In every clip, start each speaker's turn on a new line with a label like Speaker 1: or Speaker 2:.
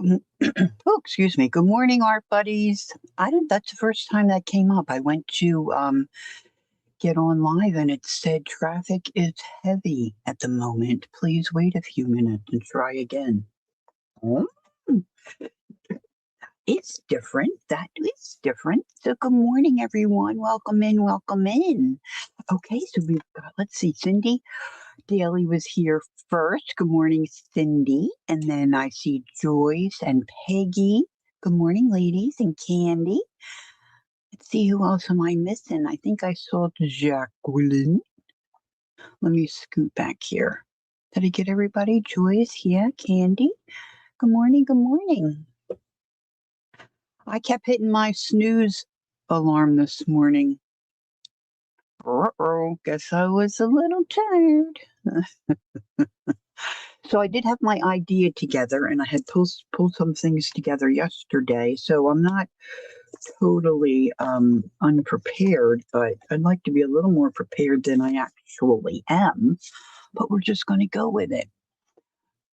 Speaker 1: Oh, excuse me. Good morning, art buddies. I don't. That's the first time that came up. I went to get on live and it said traffic is heavy at the moment. Please wait a few minutes and try again. Oh, it's different. That is different. So, good morning, everyone. Welcome in. Welcome in. Okay, so we've got. Let's see. Cindy Daly was here first. Good morning, Cindy. And then I see Joyce and Peggy. Good morning, ladies, and Candy. Let's see, who else am I missing? I think I saw Jacqueline. Let me scoot back here. Did I get everybody? Joyce, yeah, Candy. Good morning, good morning. I kept hitting my snooze alarm this morning. Uh-oh, guess I was a little tired. So I did have my idea together, and I had pulled some things together yesterday. So I'm not totally unprepared, but I'd like to be a little more prepared than I actually am. But we're just going to go with it.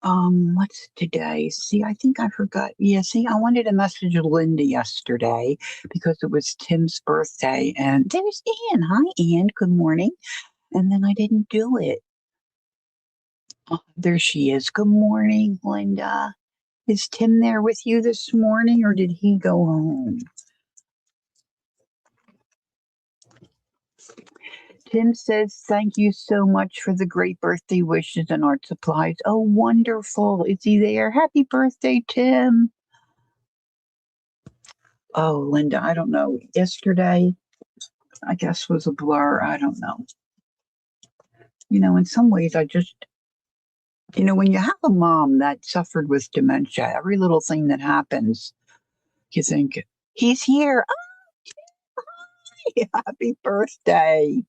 Speaker 1: What's today? See, I think I forgot. Yeah, see, I wanted to message Linda yesterday because it was Tim's birthday, and there's Ann. Hi, Ann. Good morning. And then I didn't do it. Oh, there she is. Good morning, Linda. Is Tim there with you this morning, or did he go home? Tim says, thank you so much for the great birthday wishes and art supplies. Oh, wonderful. Is he there? Happy birthday, Tim. Oh, Linda, I don't know. Yesterday, I guess, was a blur. I don't know. In some ways, when you have a mom that suffered with dementia, every little thing that happens, you think, he's here. Oh, happy birthday.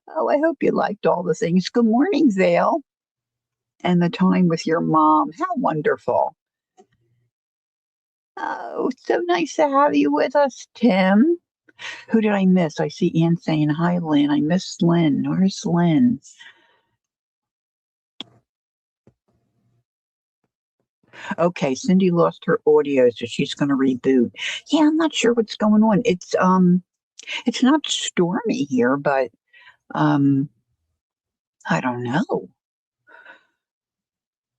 Speaker 1: Oh, I hope you liked all the things. Good morning, Zale. And the time with your mom. How wonderful. Oh, so nice to have you with us, Tim. Who did I miss? I see Ann saying hi, Lynn. I miss Lynn. Where's Lynn? Okay, Cindy lost her audio, so she's going to reboot. Yeah, I'm not sure what's going on. It's not stormy here, but um, I don't know.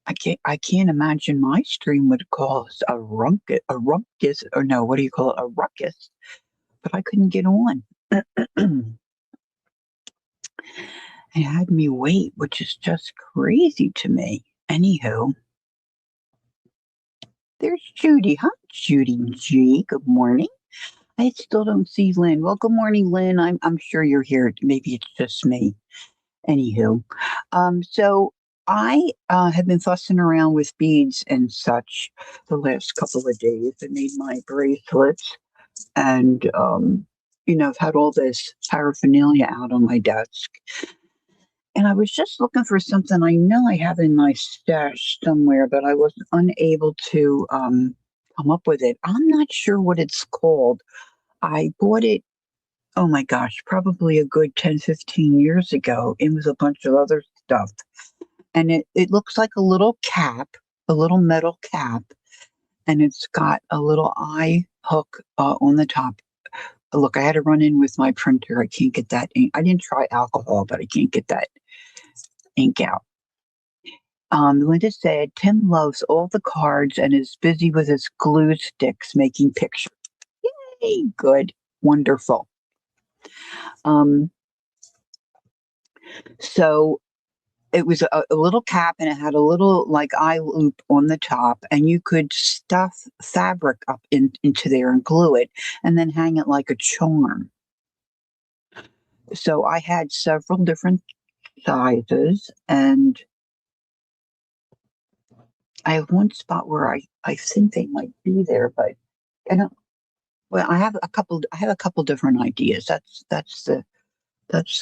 Speaker 1: I can't imagine my stream would cause a ruckus, or no, what do you call it? A ruckus. But I couldn't get on. It had me wait, which is just crazy to me. Anywho, there's Judy. Hi, Judy G. Good morning. I still don't see Lynn. Well, good morning, Lynn. I'm sure you're here. Maybe it's just me. Anywho, so I have been fussing around with beads and such the last couple of days. I made my bracelets, and I've had all this paraphernalia out on my desk. And I was just looking for something I know I have in my stash somewhere, but I was unable to come up with it. I'm not sure what it's called. I bought it, oh my gosh, probably a good 10, 15 years ago. It was a bunch of other stuff. And it looks like a little cap, a little metal cap, and it's got a little eye hook on the top. Look, I had to run in with my printer. I can't get that ink. I didn't try alcohol, but I can't get that ink out. Linda said, Tim loves all the cards and is busy with his glue sticks making pictures. Yay, good, wonderful. So it was a little cap and it had a little like eye loop on the top, and you could stuff fabric up into there and glue it and then hang it like a charm. So I had several different sizes, and I have one spot where I think they might be there, but I don't. Well, I have a couple. I have a couple different ideas. That's the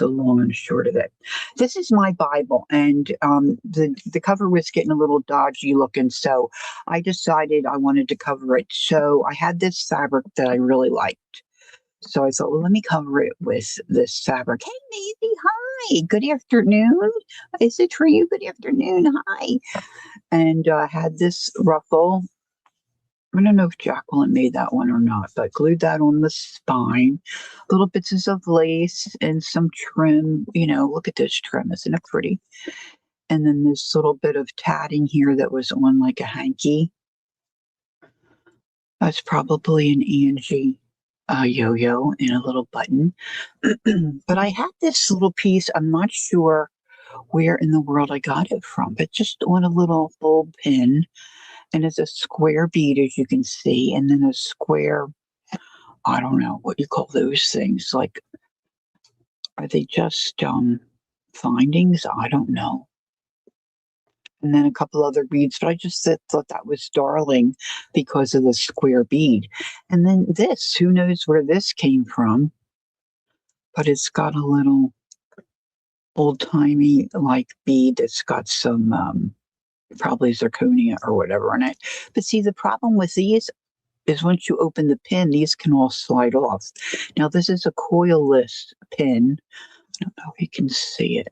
Speaker 1: long and short of it. This is my Bible, and the cover was getting a little dodgy looking, so I decided I wanted to cover it. So I had this fabric that I really liked. So I thought, well, let me cover it with this fabric. Hey, Maisie, hi. Good afternoon. Is it for you? Good afternoon. Hi. And I had this ruffle I don't know if Jacqueline made that one or not, but glued that on the spine. Little bits of lace and some trim. Look at this trim. Isn't it pretty? And then this little bit of tatting here that was on like a hanky. That's probably an Angie yo-yo and a little button. But I had this little piece. I'm not sure where in the world I got it from, but just on a little bulb pin. And it's a square bead, as you can see, and then a square, I don't know what you call those things. Like, are they just findings? I don't know. And then a couple other beads, but I just thought that was darling because of the square bead. And then this, who knows where this came from, but it's got a little old-timey like bead that's got some probably zirconia or whatever in it. But see, the problem with these is once you open the pin, these can all slide off. Now, this is a coilless pin. I don't know if you can see it.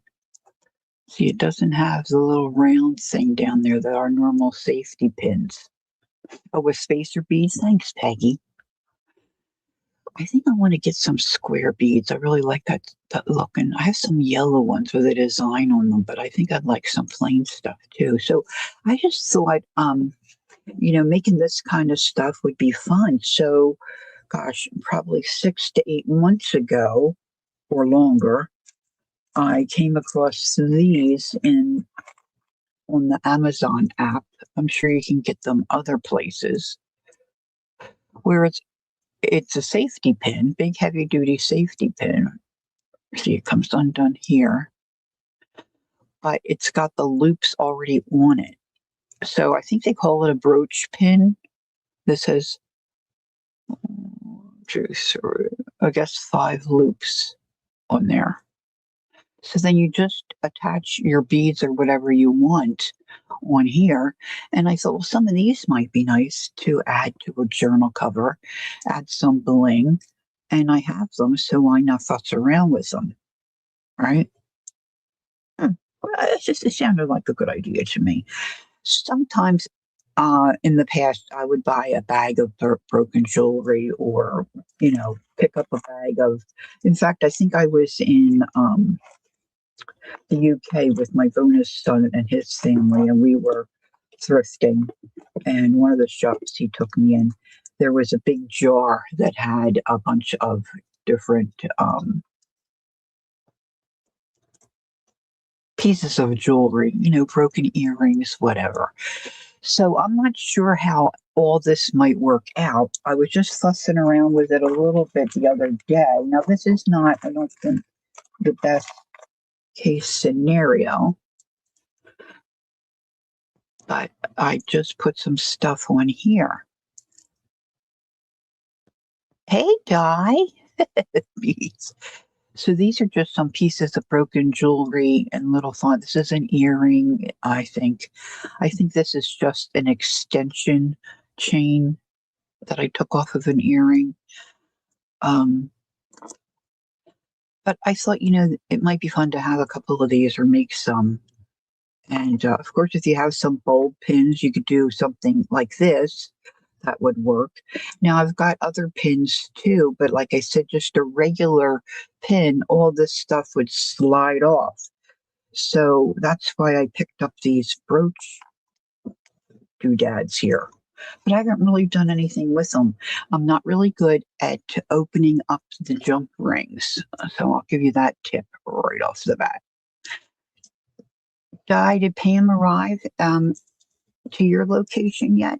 Speaker 1: See, it doesn't have the little round thing down there that are normal safety pins. Oh, with spacer beads? Thanks, Peggy. I think I want to get some square beads. I really like that look. And I have some yellow ones with a design on them, but I think I'd like some plain stuff too. So I just thought, making this kind of stuff would be fun. So, gosh, probably 6 to 8 months ago or longer, I came across these on the Amazon app. I'm sure you can get them other places where it's a safety pin, big heavy duty safety pin. See, it comes undone here, but it's got the loops already on it. So I think they call it a brooch pin. This has, I guess, 5 loops on there. So then you just attach your beads or whatever you want on here. And I thought, well, some of these might be nice to add to a journal cover, add some bling. And I have them, so why not fuss around with them? Right? Well, it sounded like a good idea to me. Sometimes in the past, I would buy a bag of broken jewelry or, pick up a bag of. In fact, I think I was in the UK with my bonus son and his family, and we were thrifting. And one of the shops he took me in, there was a big jar that had a bunch of different pieces of jewelry, broken earrings, whatever. So I'm not sure how all this might work out. I was just fussing around with it a little bit the other day. Now, this is not, I don't think, the best case scenario, but I just put some stuff on here. Hey, Di. So these are just some pieces of broken jewelry and little fun. This is an earring, I think. I think this is just an extension chain that I took off of an earring. But I thought, it might be fun to have a couple of these or make some. And of course, if you have some bulb pins, you could do something like this. That would work. Now I've got other pins too, but like I said, just a regular pin, all this stuff would slide off. So that's why I picked up these brooch doodads here. But I haven't really done anything with them. I'm not really good at opening up the jump rings. So I'll give you that tip right off the bat. Did Pam arrive to your location yet?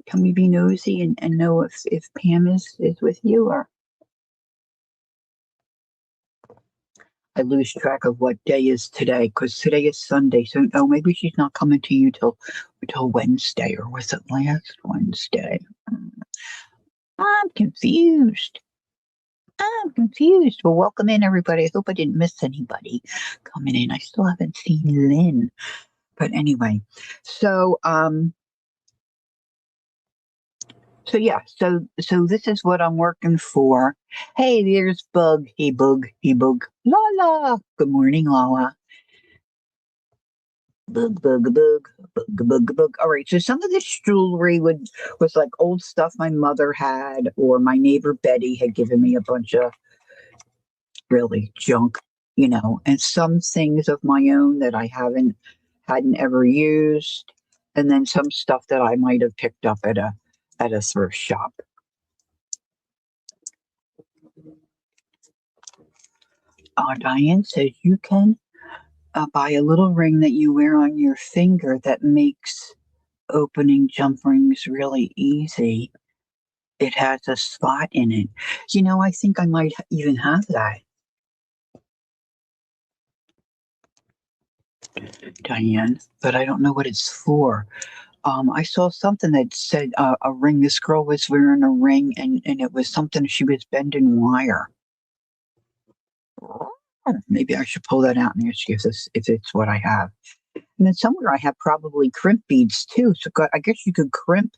Speaker 1: Can we be nosy and know if Pam is with you? Or I lose track of what day is today because today is Sunday. So maybe she's not coming to you till Wednesday, or was it last Wednesday? I'm confused. Well, welcome in, everybody. I hope I didn't miss anybody coming in. I still haven't seen Lynn, but anyway. So yeah, so this is what I'm working for. Hey, there's Bug. Hey, Bug. Hey, Bug. Lala. Good morning, Lala. Bug, bug, bug, bug, bug, bug. All right. So some of this jewelry was like old stuff my mother had, or my neighbor Betty had given me a bunch of really junk, and some things of my own that I hadn't ever used, and then some stuff that I might have picked up at a thrift shop. Diane says you can buy a little ring that you wear on your finger that makes opening jump rings really easy. It has a slot in it. I think I might even have that, Diane, but I don't know what it's for. I saw something that said a ring. This girl was wearing a ring, and it was something she was bending wire. Maybe I should pull that out and ask you if it's what I have. And then somewhere I have probably crimp beads too. So I guess you could crimp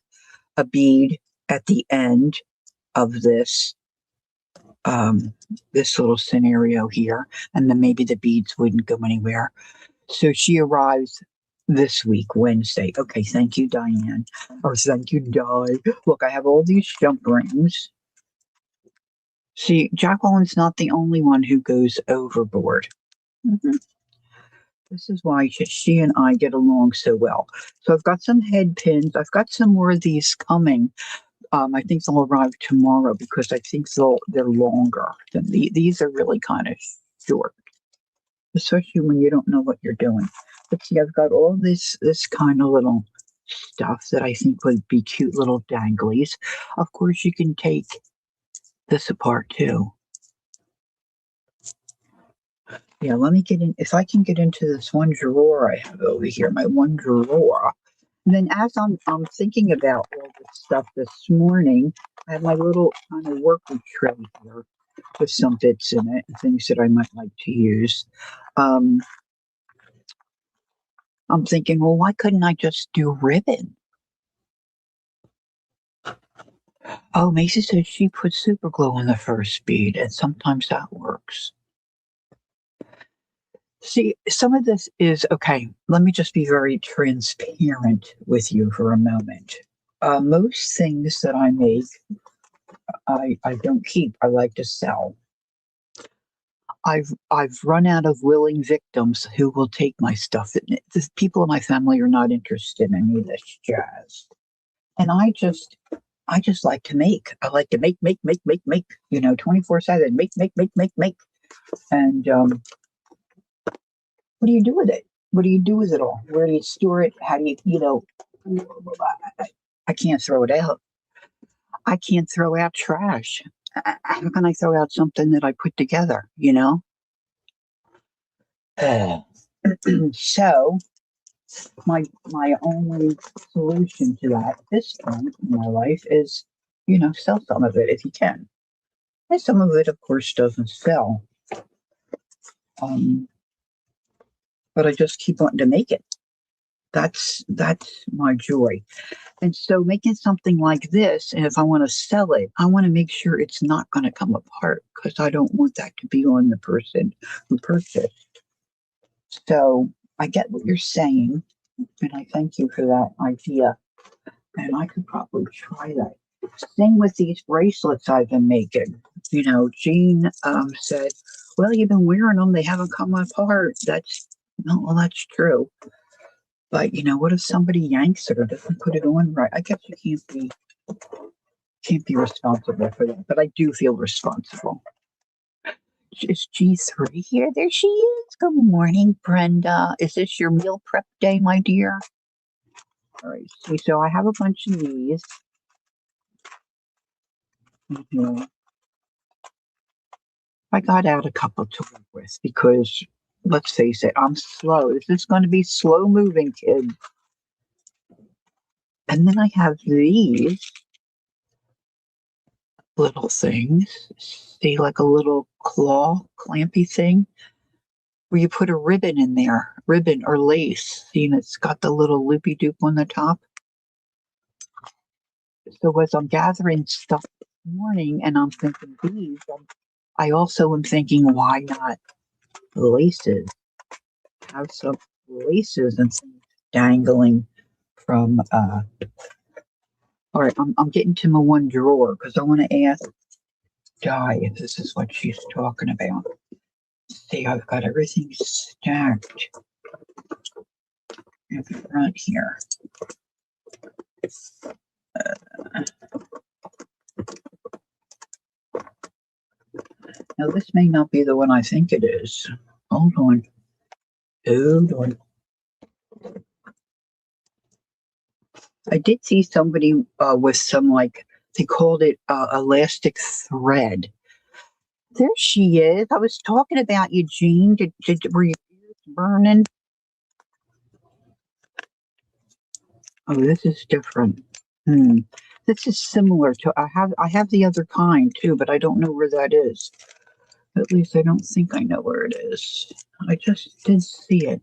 Speaker 1: a bead at the end of this little scenario here, and then maybe the beads wouldn't go anywhere. So she arrives this week, Wednesday. Okay, thank you, Diane. Or thank you, Di. Look, I have all these jump rings. See, Jacqueline's not the only one who goes overboard. Mhm. This is why she and I get along so well. So I've got some head pins. I've got some more of these coming. I think they'll arrive tomorrow because I think they're longer than these are really kind of short, especially when you don't know what you're doing. But see, I've got all this kind of little stuff that I think would be cute little danglies. Of course, you can take this apart too. Yeah, let me get in. If I can get into this one drawer I have over here, my one drawer. And then as I'm thinking about all this stuff this morning, I have my little kind of worker tray here with some bits in it and things that I might like to use. Um, I'm thinking, well, why couldn't I just do ribbon? Oh, Macy says she puts super glue on the first bead, and sometimes that works. See, some of this is okay. Let me just be very transparent with you for a moment. Most things that I make, I don't keep. I like to sell. I've run out of willing victims who will take my stuff. The people in my family are not interested in any of this jazz, and I just like to make. I like to make, make, make, make, make. 24/7. Make, make, make, make, make. And what do you do with it? What do you do with it all? Where do you store it? How do I can't throw it out. I can't throw out trash. How can I throw out something that I put together? Uh, so my only solution to that at this point in my life is, sell some of it if you can. And some of it, of course, doesn't sell. But I just keep wanting to make it. That's my joy. And so making something like this, and if I want to sell it, I want to make sure it's not going to come apart because I don't want that to be on the person who purchased. So I get what you're saying, and I thank you for that idea. And I could probably try that. Same with these bracelets I've been making. Jean said, "Well, you've been wearing them; they haven't come apart." That's true. But what if somebody yanks it or doesn't put it on right? I guess you can't be responsible for that. But I do feel responsible. Is G3 here? There she is. Good morning, Brenda. Is this your meal prep day, my dear? All right. See, so I have a bunch of these. I got out a couple to work with because, let's face it, I'm slow. This is going to be slow moving, kid. And then I have these little things. See, like a little claw clampy thing where you put a ribbon in there, ribbon or lace. See, and it's got the little loopy doop on the top. So as I'm gathering stuff this morning and I'm thinking these, I also am thinking, why not laces? Have some laces and things dangling from. All right, I'm getting to my one drawer because I want to ask Di if this is what she's talking about. See, I've got everything stacked in front here. Now, this may not be the one I think it is. Hold on. Hold on. I did see somebody with some, like, they called it elastic thread. There she is. I was talking about you, Jean. Were your ears burning? Oh, this is different. This is similar to I have the other kind too, but I don't know where that is. At least I don't think I know where it is. I just did see it.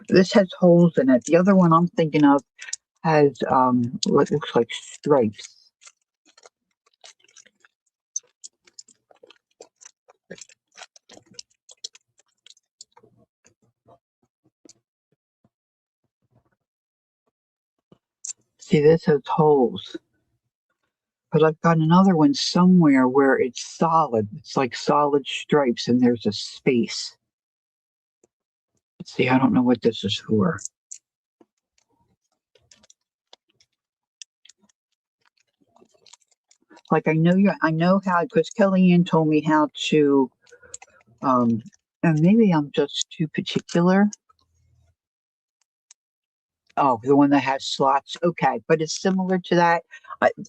Speaker 1: This has holes in it. The other one I'm thinking of has what looks like stripes. See, this has holes. But I've got another one somewhere where it's solid. It's like solid stripes and there's a space. See, I don't know what this is for. Like I know how, because Kellyanne told me how to and maybe I'm just too particular. Oh, the one that has slots. Okay, but it's similar to that.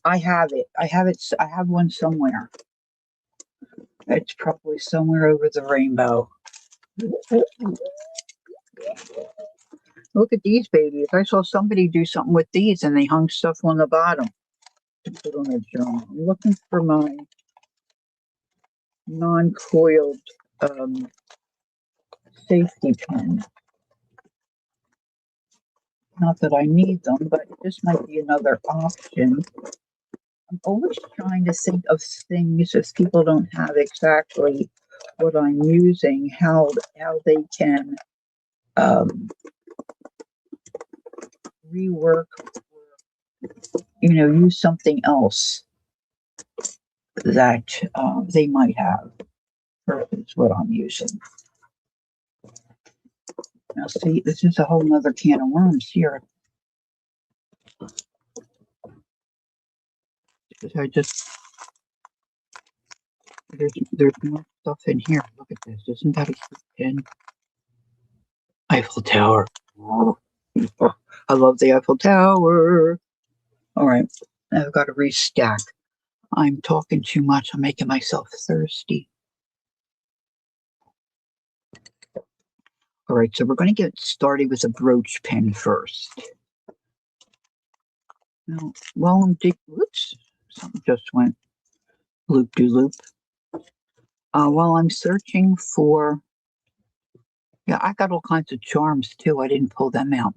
Speaker 1: I have it. I have it. I have one somewhere. It's probably somewhere over the rainbow. Look at these babies. I saw somebody do something with these and they hung stuff on the bottom to put on a journal. I'm looking for my non-coiled safety pin. Not that I need them, but this might be another option. I'm always trying to think of things if people don't have exactly what I'm using, how they can rework, use something else that they might have versus what I'm using. Now, see, this is a whole nother can of worms here. There's more stuff in here. Look at this. Isn't that a cute pin? Eiffel Tower. Oh, I love the Eiffel Tower. All right, I've got to restack. I'm talking too much. I'm making myself thirsty. All right, so we're going to get started with a brooch pin first. Now, while I'm whoops, something just went loop-de-loop. While I'm searching for, yeah, I got all kinds of charms too. I didn't pull them out.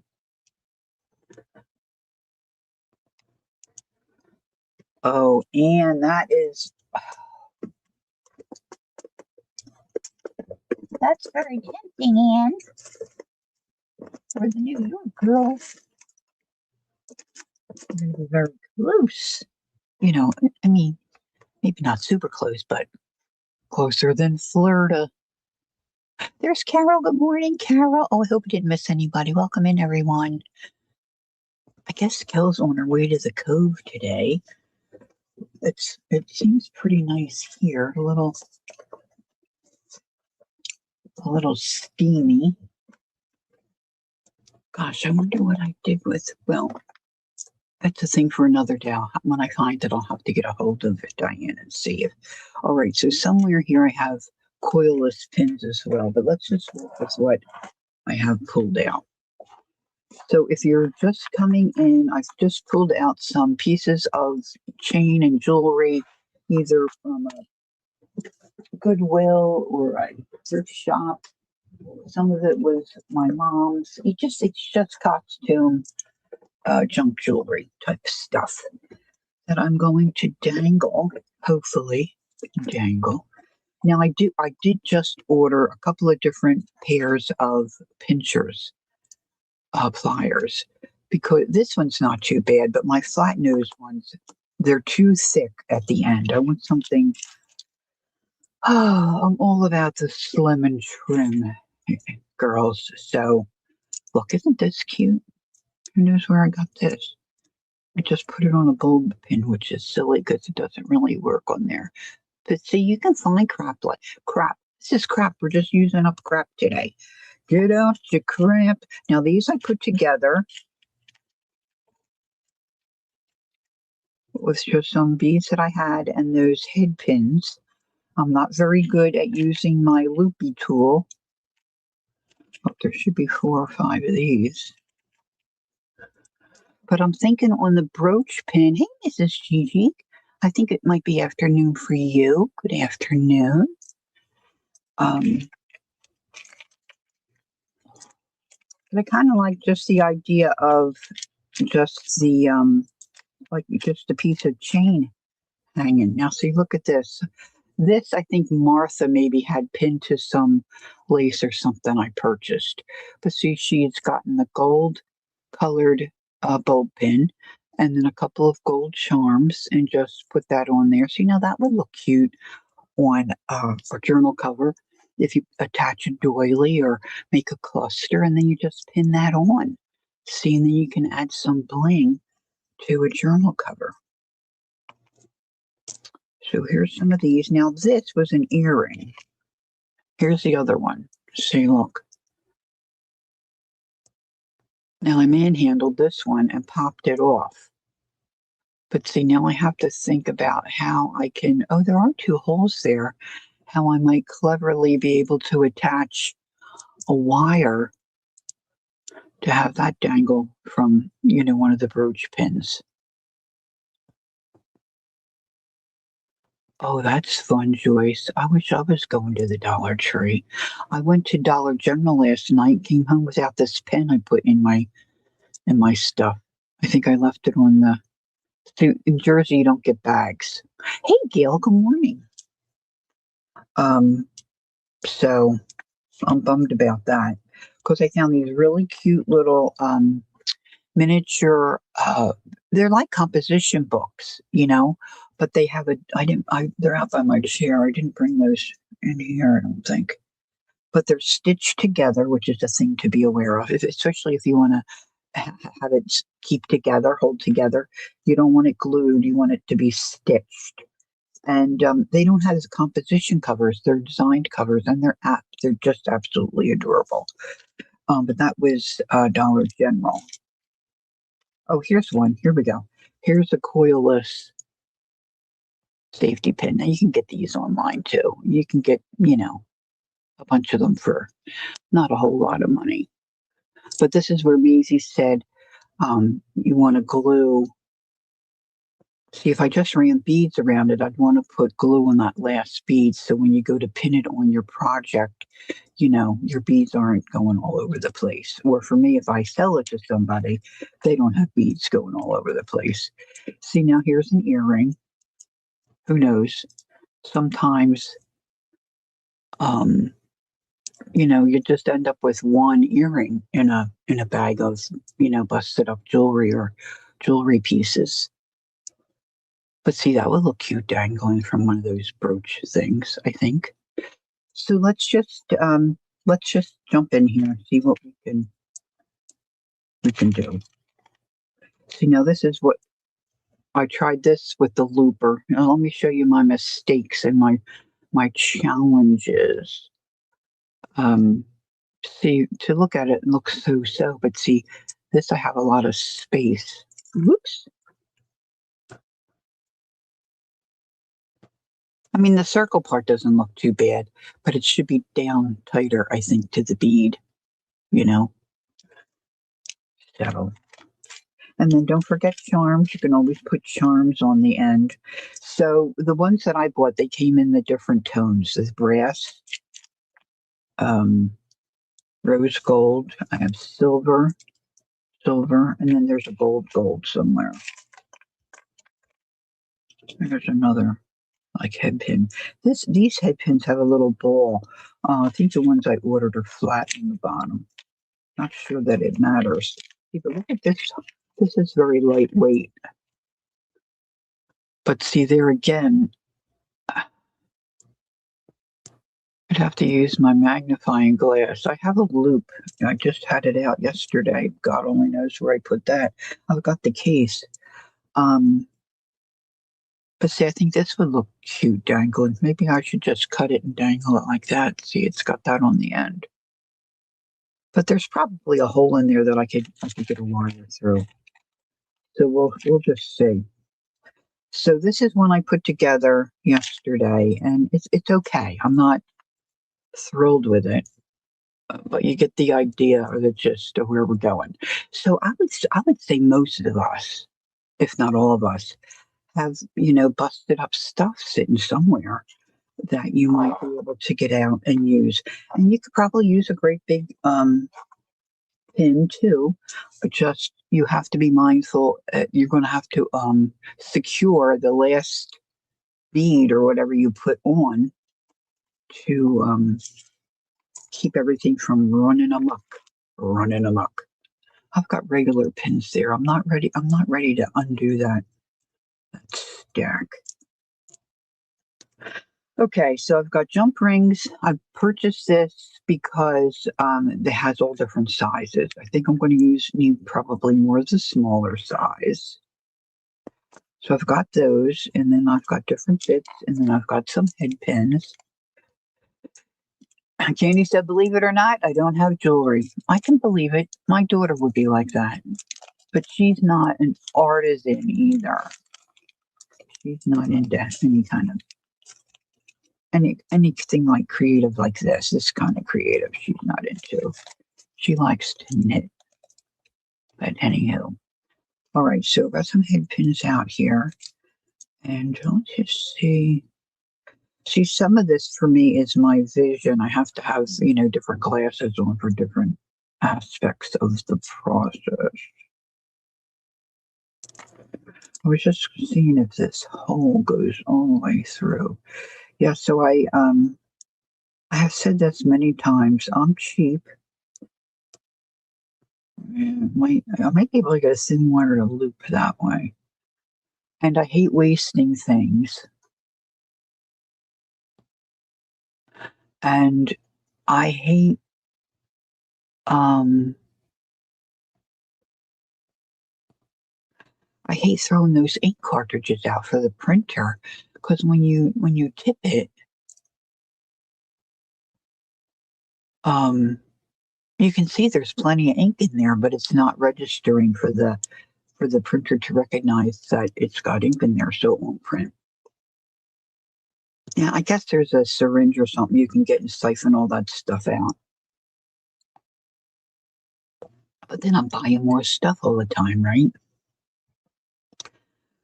Speaker 1: Oh, and that's very tempting, Anne. For the New York girl. We're going to be very close. I mean, maybe not super close, but closer than Florida. There's Carol. Good morning, Carol. Oh, I hope you didn't miss anybody. Welcome in, everyone. I guess Kel's on her way to the cove today. It seems pretty nice here. A little steamy. Gosh, I wonder what I did with. Well, that's a thing for another day. When I find it, I'll have to get a hold of it, Diane, and see if. All right, so somewhere here I have coilless pins as well, but let's just work with what I have pulled out. So if you're just coming in, I've just pulled out some pieces of chain and jewelry, either from a Goodwill or a thrift shop. Some of it was my mom's. It's just costume, junk jewelry type stuff that I'm going to dangle. Hopefully, we can dangle Now I did just order a couple of different pairs of pinchers, pliers, because this one's not too bad, but my flat nosed ones, they're too thick at the end. I want something. Oh, I'm all about the slim and trim, girls. So look, isn't this cute? Who knows where I got this? I just put it on a bulb pin, which is silly because it doesn't really work on there. But see, you can find crap like crap. This is crap. We're just using up crap today. Get out your crap. Now, these I put together with just some beads that I had and those head pins. I'm not very good at using my loopy tool. Oh, there should be 4 or 5 of these. But I'm thinking on the brooch pin. Hey, Mrs. Gigi. I think it might be afternoon for you. Good afternoon. Um, but I kind of like just the idea of just the like just a piece of chain hanging. Now, see, look at this. This, I think Martha maybe had pinned to some lace or something I purchased. But see, she's gotten the gold colored bulb pin and then a couple of gold charms and just put that on there. See, now that would look cute on a journal cover if you attach a doily or make a cluster and then you just pin that on. See, and then you can add some bling to a journal cover. So here's some of these. Now this was an earring. Here's the other one. See, look. Now I manhandled this one and popped it off. But see, now I have to think about how I can, oh, there are 2 holes there, how I might cleverly be able to attach a wire to have that dangle from, one of the brooch pins. Oh, that's fun, Joyce. I wish I was going to the Dollar Tree. I went to Dollar General last night, came home without this pen I put in my stuff. I think I left it on the. See, in Jersey, you don't get bags. Hey, Gail. Good morning. Um, so I'm bummed about that because I found these really cute little miniature. They're like composition books, but they have a. I didn't. They're out by my chair. I didn't bring those in here. I don't think. But they're stitched together, which is a thing to be aware of, especially if you want to have it keep together, hold together. You don't want it glued. You want it to be stitched. And they don't have composition covers. They're designed covers, and they're just absolutely adorable. But that was Dollar General. Oh, here's one. Here we go. Here's a coilless safety pin. Now you can get these online too. You can get, a bunch of them for not a whole lot of money. But this is where Maisie said you want to glue. See, if I just ran beads around it, I'd want to put glue on that last bead. So when you go to pin it on your project, your beads aren't going all over the place. Or for me, if I sell it to somebody, they don't have beads going all over the place. See, now here's an earring. Who knows? Sometimes, um, you just end up with one earring in a bag of, busted up jewelry or jewelry pieces. But see, that would look cute dangling from one of those brooch things, I think. So let's just jump in here and see what we can do. See, now this is what I tried this with the looper. Now let me show you my mistakes and my challenges. See, to look at it looks so, but see, this I have a lot of space. Whoops. I mean, the circle part doesn't look too bad, but it should be down tighter, I think, to the bead, you know? So, and then don't forget charms. You can always put charms on the end. So the ones that I bought, they came in the different tones. There's brass, um, rose gold. I have silver, and then there's a gold somewhere. There's another like head pin. These head pins have a little ball. I think the ones I ordered are flat in the bottom. Not sure that it matters. See, but look at this. This is very lightweight. But see, there again, I'd have to use my magnifying glass. I have a loop. I just had it out yesterday. God only knows where I put that. I've got the case. But see, I think this would look cute dangling. Maybe I should just cut it and dangle it like that. See, it's got that on the end. But there's probably a hole in there that I could get a wire through. So we'll just see. So this is one I put together yesterday, and it's okay. I'm not thrilled with it, but you get the idea or the gist of where we're going. So I would say most of us, if not all of us, have busted up stuff sitting somewhere that you might be able to get out and use. And you could probably use a great big pin too, but just you have to be mindful. You're going to have to secure the last bead or whatever you put on to keep everything from running amok. Running amok. I've got regular pins there. I'm not ready. I'm not ready to undo that stack. Okay, so I've got jump rings. I purchased this because it has all different sizes. I think I'm going to need probably more of the smaller size. So I've got those, and then I've got different bits, and then I've got some head pins. Candy said, believe it or not, I don't have jewelry. I can believe it. My daughter would be like that. But she's not an artisan either. She's not into any kind of anything like creative like this kind of creative she's not into. She likes to knit. But anywho. All right, so I've got some head pins out here. And let's just see. See, some of this for me is my vision. I have to have, different glasses on for different aspects of the process. I was just seeing if this hole goes all the way through. Yeah, so I have said this many times. I'm cheap. I might be able to get a thin wire to loop that way. And I hate wasting things. And I hate throwing those ink cartridges out for the printer because when you tip it, you can see there's plenty of ink in there, but it's not registering for the printer to recognize that it's got ink in there, so it won't print. Yeah, I guess there's a syringe or something you can get and siphon all that stuff out. But then I'm buying more stuff all the time, right?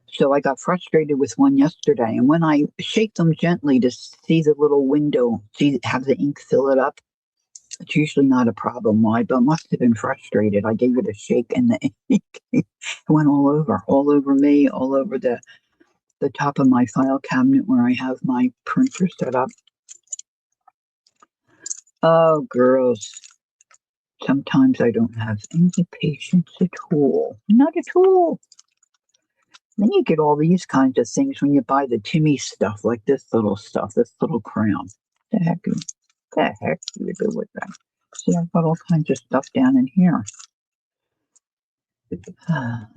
Speaker 1: So I got frustrated with one yesterday, and when I shake them gently to see the little window, have the ink fill it up, it's usually not a problem. Well, I must have been frustrated. I gave it a shake, and the ink went all over me, all over the top of my file cabinet where I have my printer set up. Oh, girls. Sometimes I don't have any patience at all. Not at all. Then you get all these kinds of things when you buy the Timmy stuff, like this little stuff, this little crown. The heck do you do with that? See, I've got all kinds of stuff down in here.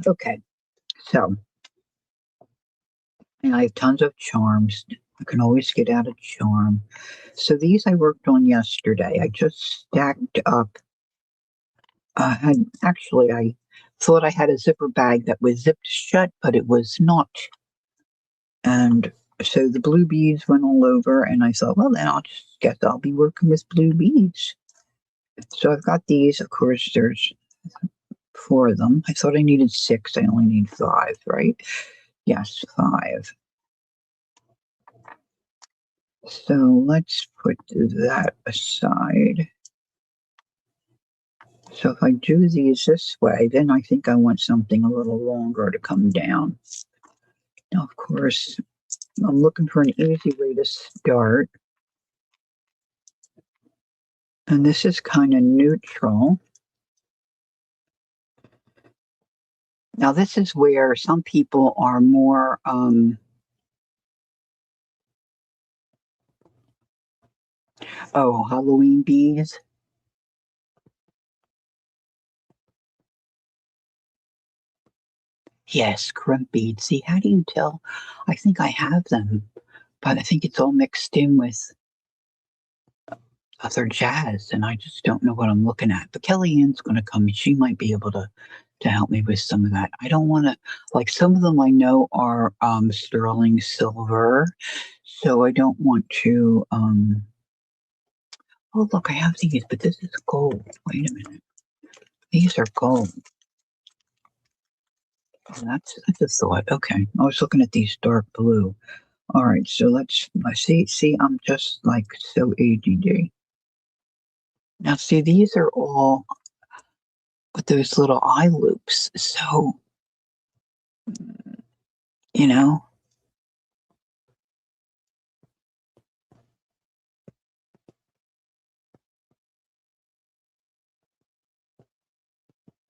Speaker 1: Okay, so and I have tons of charms. I can always get out a charm. So these I worked on yesterday. I just stacked up. I thought I had a zipper bag that was zipped shut, but it was not. And so the blue beads went all over, and I thought, well, then I'll be working with blue beads. So I've got these. Of course, there's 4 of them. I thought I needed 6. I only need 5, right? Yes, 5. So let's put that aside. So if I do these this way, then I think I want something a little longer to come down. Now, of course, I'm looking for an easy way to start. And this is kind of neutral. Now, this is where some people are more, Halloween bees. Yes, crump beads. See, how do you tell? I think I have them, but I think it's all mixed in with other jazz, and I just don't know what I'm looking at. But Kellyanne's going to come, and she might be able to help me with some of that. I don't want to, like, some of them I know are sterling silver, so I don't want to. Oh, look, I have these, but this is gold. Wait a minute, these are gold. Oh, that's a thought. Okay, I was looking at these dark blue. All right, so let's see. I'm just like so ADD. Now, see, these are all with those little eye loops. So, you know,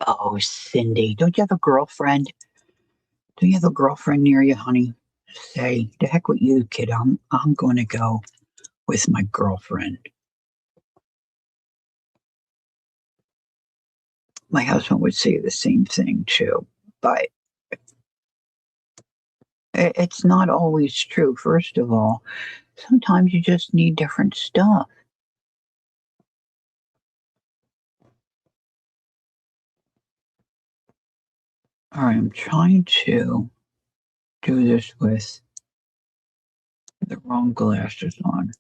Speaker 1: oh, Cindy, don't you have a girlfriend? Do you have a girlfriend near you, honey? Say, the heck with you, kid. I'm going to go with my girlfriend. My husband would say the same thing too, but it's not always true. First of all, sometimes you just need different stuff. All right, I'm trying to do this with the wrong glasses on.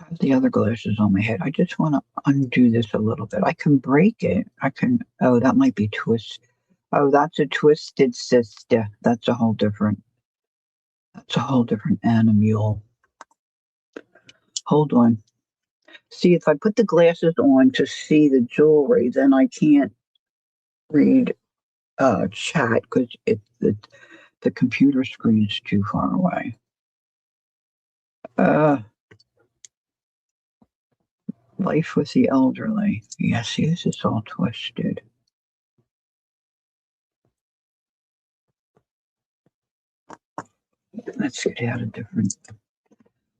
Speaker 1: I have the other glasses on my head. I just want to undo this a little bit. I can break it. Oh, that might be twist. Oh, that's a twisted sister. That's a whole different animal. Hold on. See, if I put the glasses on to see the jewelry, then I can't read chat because the computer screen is too far away. Uh, Life with the elderly. Yes, yes, it's all twisted. Let's get out a different.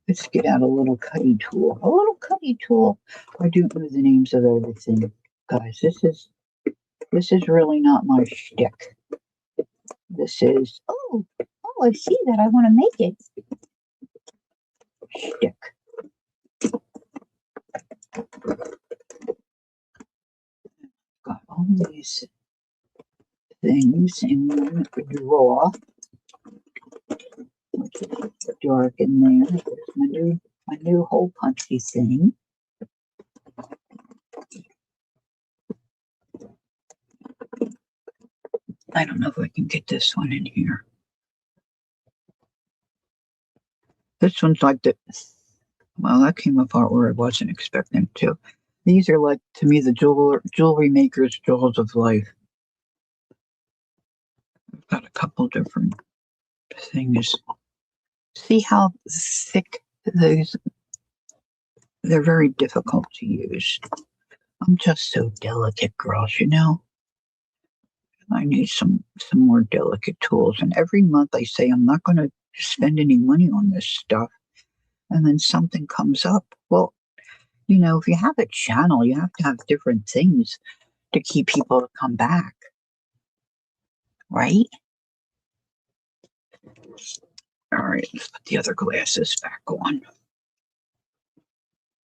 Speaker 1: Let's get out a little cutty tool. A little cutty tool. I do know the names of everything, guys. This is really not my shtick. This is I see that. I want to make it shtick. Got all these things in one drawer, which is dark in there. There's my new hole punchy thing. I don't know if I can get this one in here. This one's like well, that came apart where I wasn't expecting it to. These are like, to me, the jewelry maker's jewels of life. I've got a couple different things. See how thick those, they're very difficult to use. I'm just so delicate, girls. I need some more delicate tools. And every month I say I'm not going to spend any money on this stuff. And then something comes up. Well, if you have a channel, you have to have different things to keep people to come back, right? All right, let's put the other glasses back on.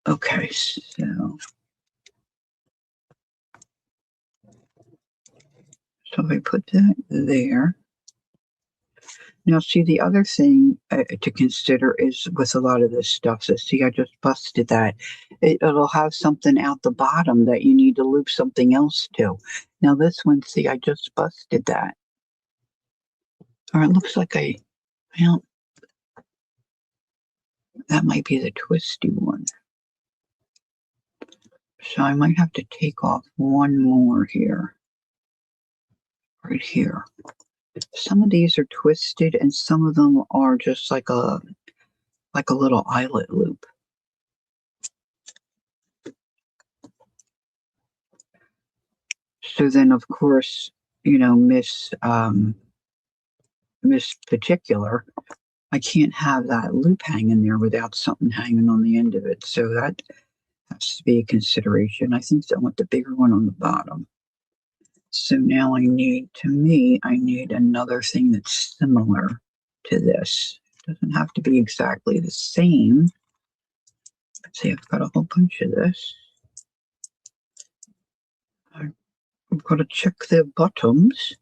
Speaker 1: Okay, so I put that there. Now, see, the other thing to consider is with a lot of this stuff. So, see, I just busted that. It'll have something out the bottom that you need to loop something else to. Now, this one, see, I just busted that. Or it looks like well, that might be the twisty one. So I might have to take off one more here, right here. Some of these are twisted and some of them are just like a little eyelet loop. So then of course, Miss Particular, I can't have that loop hanging there without something hanging on the end of it. So that has to be a consideration. I think I want the bigger one on the bottom. So now I need another thing that's similar to this. It doesn't have to be exactly the same. Let's see, I've got a whole bunch of this. I've got to check the bottoms.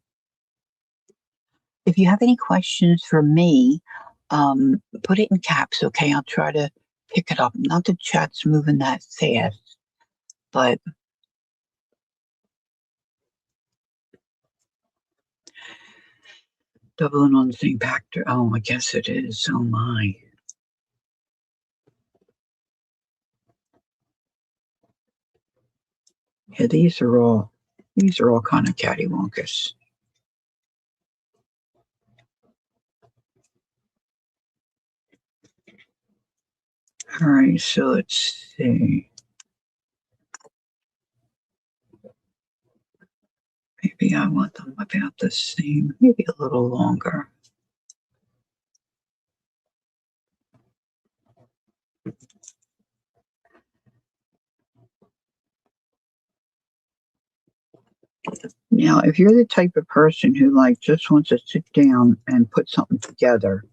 Speaker 1: If you have any questions for me, put it in caps, okay? I'll try to pick it up. Not the chat's moving that fast, but doubling on the same factor. Oh, I guess it is. Oh my. Yeah, these are all kind of cattywampus. All right, so let's see. Maybe I want them about the same, maybe a little longer. Now, if you're the type of person who just wants to sit down and put something together,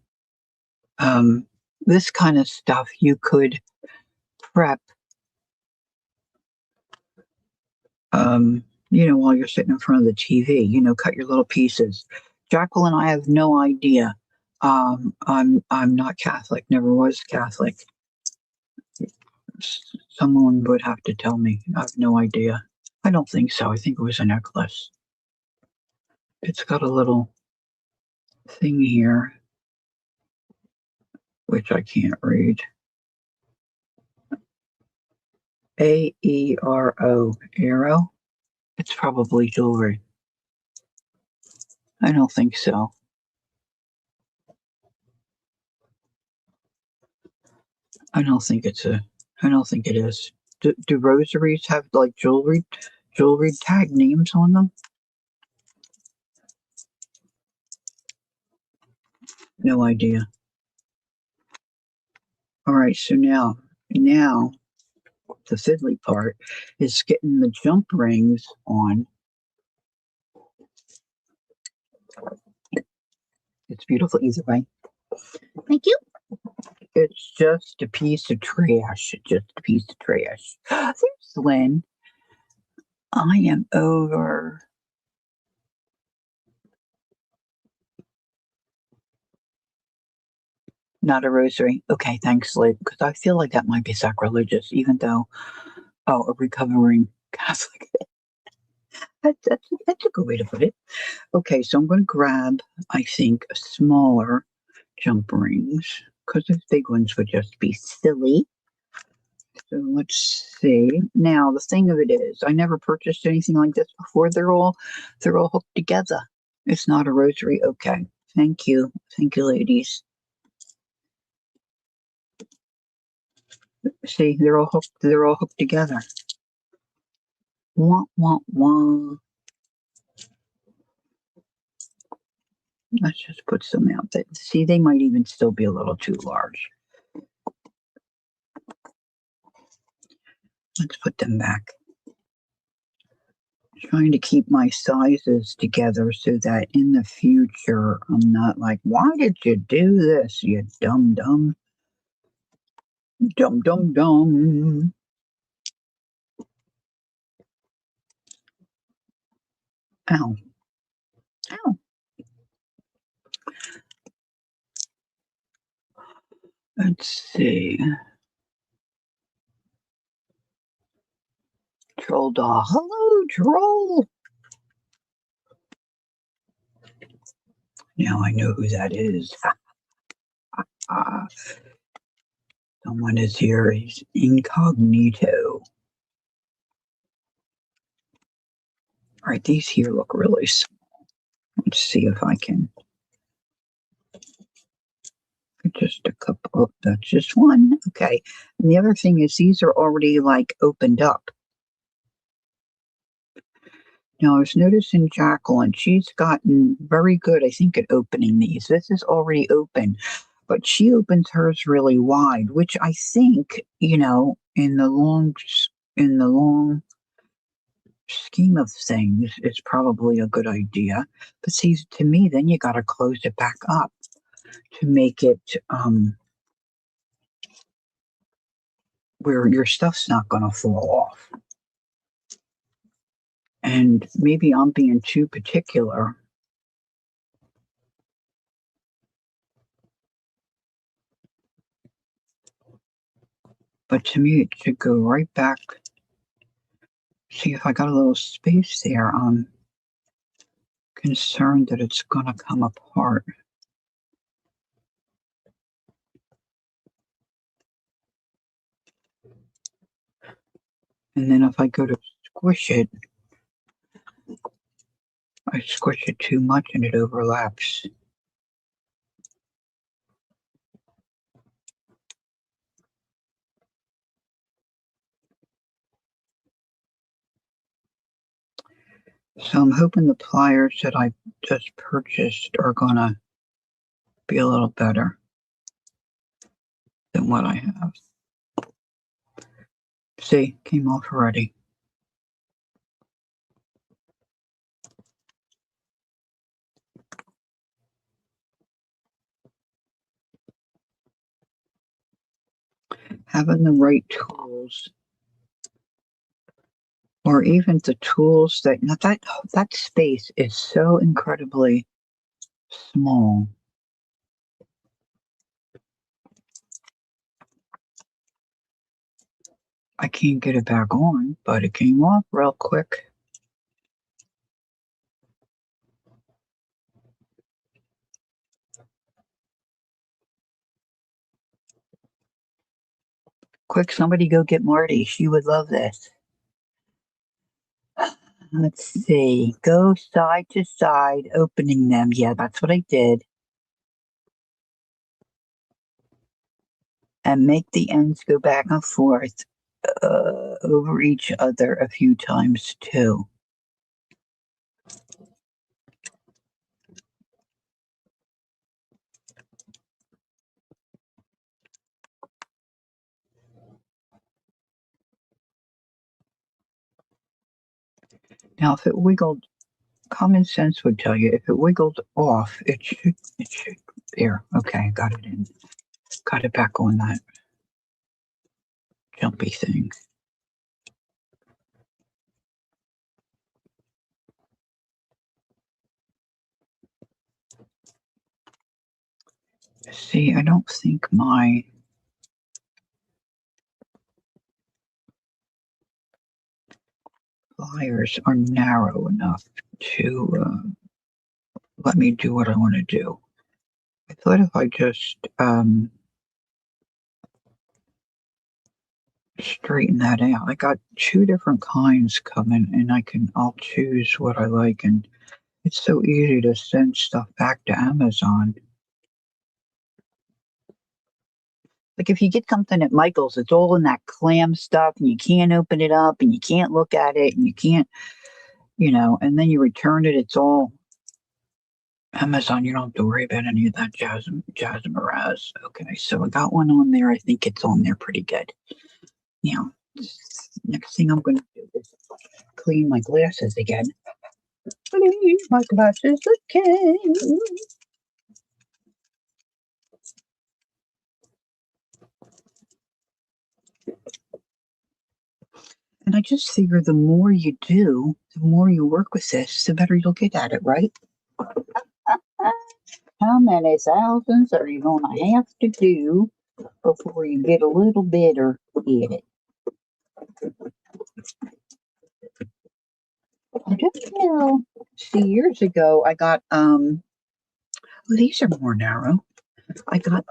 Speaker 1: this kind of stuff you could prep, while you're sitting in front of the TV. Cut your little pieces. Jackal and I have no idea. I'm not Catholic. Never was Catholic. Someone would have to tell me. I have no idea. I don't think so. I think it was a necklace. It's got a little thing here, which I can't read. AERO, arrow? It's probably jewelry. I don't think so. I don't think it is. Do rosaries have jewelry tag names on them? No idea. All right, so now the fiddly part is getting the jump rings on. It's beautiful either way. Thank you. It's just a piece of trash. Just a piece of trash. There's Lynn. I am over. Not a rosary. Okay, thanks, Lynn. Because I feel like that might be sacrilegious, even though, a recovering Catholic. That's a good way to put it. Okay, so I'm going to grab, I think, a smaller jump rings because those big ones would just be silly. So let's see. Now the thing of it is, I never purchased anything like this before. They're all hooked together. It's not a rosary. Okay. Thank you, ladies. See, they're all hooked. They're all hooked together. Wah wah wah. Let's just put some out there. See, they might even still be a little too large. Let's put them back. Trying to keep my sizes together so that in the future I'm not like, why did you do this, you dumb dumb? Dumb dumb dumb. Ow. Ow. Let's see. Troll doll. Hello, troll. Now I know who that is. Someone is here. He's incognito. All right, these here look really small. Let's see if I can. Just a couple. Oh, that's just one. Okay. And the other thing is these are already like opened up. Now, I was noticing Jacqueline, she's gotten very good, I think, at opening these. This is already open, but she opens hers really wide, which I think, in the long scheme of things, is probably a good idea. But see, to me, then you got to close it back up to make it where your stuff's not going to fall off. And maybe I'm being too particular. But to me, it should go right back. See, if I got a little space there, I'm concerned that it's going to come apart. And then if I go to squish it, I squish it too much and it overlaps. So I'm hoping the pliers that I just purchased are going to be a little better than what I have. See, came off already. Having the right tools, or even the tools that space is so incredibly small. I can't get it back on, but it came off real quick. Quick, somebody go get Marty. She would love this. Let's see. Go side to side, opening them. Yeah, that's what I did. And make the ends go back and forth over each other a few times too. Now, if it wiggled, common sense would tell you if it wiggled off, it should. There. Okay, got it in. Got it back on that jumpy thing. See, I don't think my pliers are narrow enough to let me do what I want to do. I thought if I just straighten that out, I got two different kinds coming, and I'll choose what I like. And it's so easy to send stuff back to Amazon. Like if you get something at Michael's, it's all in that clam stuff, and you can't open it up, and you can't look at it, and you can't, and then you return it. It's all Amazon. You don't have to worry about any of that jazz. Okay, so I got one on there. I think it's on there pretty good. Now, next thing I'm going to do is clean my glasses again. Clean my glasses again. And I just figure the more you do, the more you work with this, the better you'll get at it, right? How many thousands are you going to have to do before you get a little better at it? I don't know. See, years ago, I got, these are more narrow. I got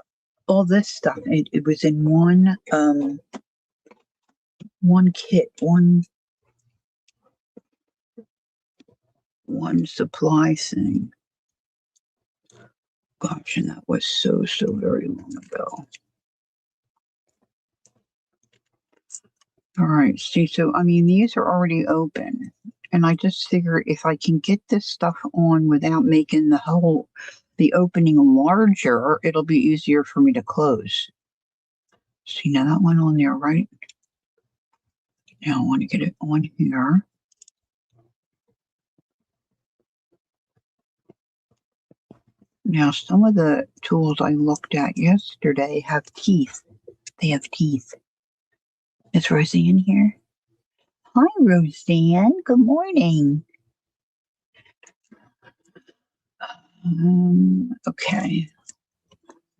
Speaker 1: all this stuff. It was in one kit, one supply thing. Gosh, and that was so very long ago. All right, see, so I mean, these are already open, and I just figure if I can get this stuff on without making the opening larger, it'll be easier for me to close. See, now that went on there, right? Now I want to get it on here. Now, some of the tools I looked at yesterday have teeth. They have teeth. Is Roseanne here? Hi, Roseanne. Good morning. Okay.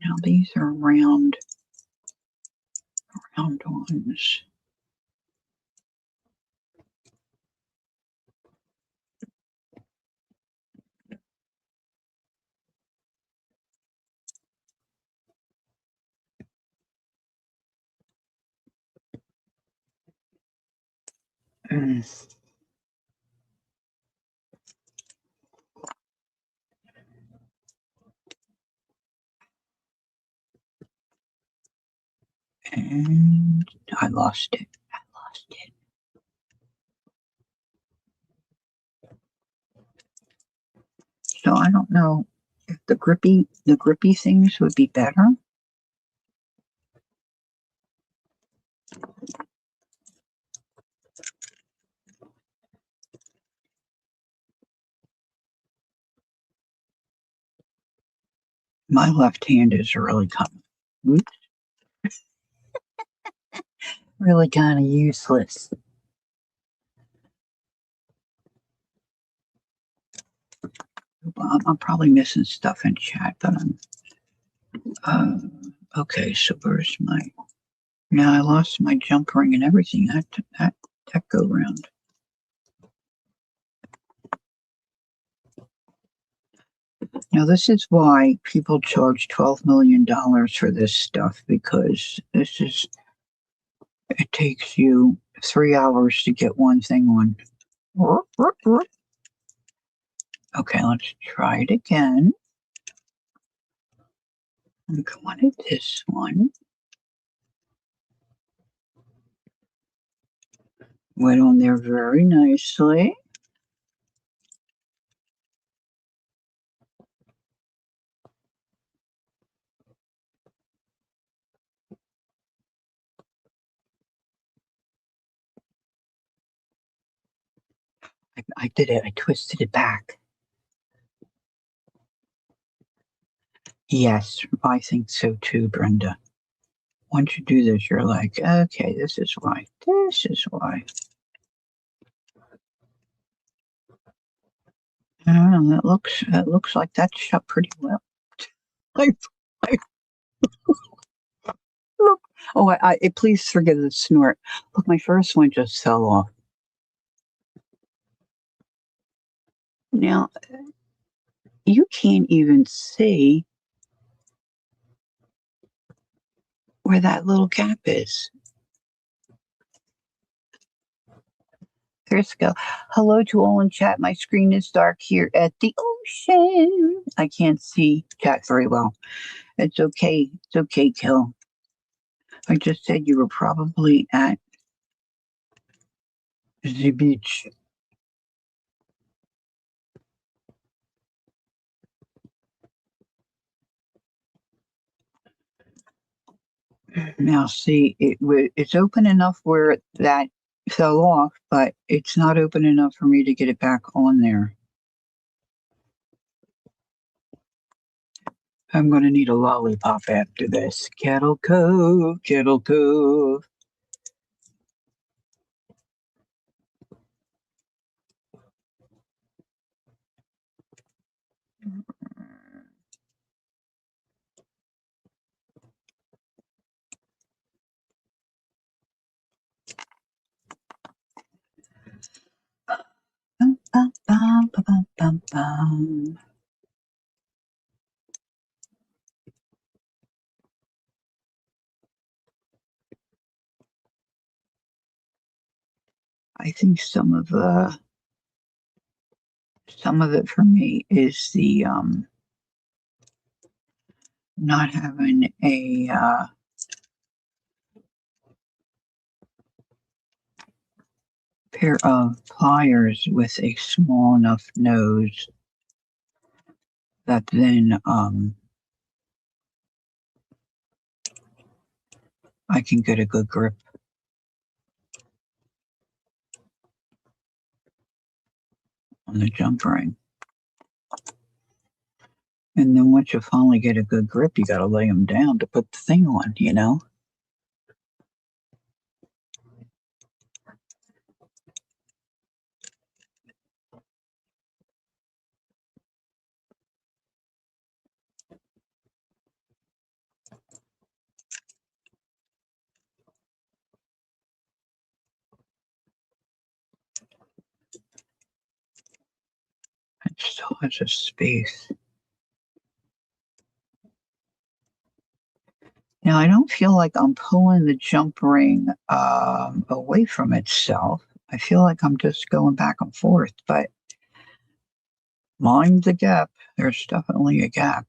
Speaker 1: Now these are round ones. Mm. And I lost it. So I don't know if the grippy things would be better. My left hand is really kind of useless. I'm probably missing stuff in chat, but okay. So where's my? Now I lost my jump ring and everything. That go round. Now this is why people charge $12 million for this stuff, because it takes you 3 hours to get one thing on. Okay, let's try it again. I wanted this one. Went on there very nicely. I did it. I twisted it back. Yes, I think so too, Brenda. Once you do this, you're like, okay, this is why. This is why. I don't know, that looks like that shut pretty well. I, I, look. Oh, please forgive the snort. Look, my first one just fell off. Now, you can't even see where that little gap is. Here's go. Hello to all in chat. My screen is dark here at the ocean. I can't see chat very well. It's okay. It's okay, Kill. I just said you were probably at the beach. Now, see, it's open enough where that fell off, but it's not open enough for me to get it back on there. I'm going to need a lollipop after this. Kettle Cove, Kettle Cove. Bum, bum, bum, bum, bum, bum. I think some of it for me is not having a pair of pliers with a small enough nose that then I can get a good grip on the jump ring. And then once you finally get a good grip, you got to lay them down to put the thing on, you know? It still has a space. Now, I don't feel like I'm pulling the jump ring away from itself. I feel like I'm just going back and forth, but mind the gap. There's definitely a gap.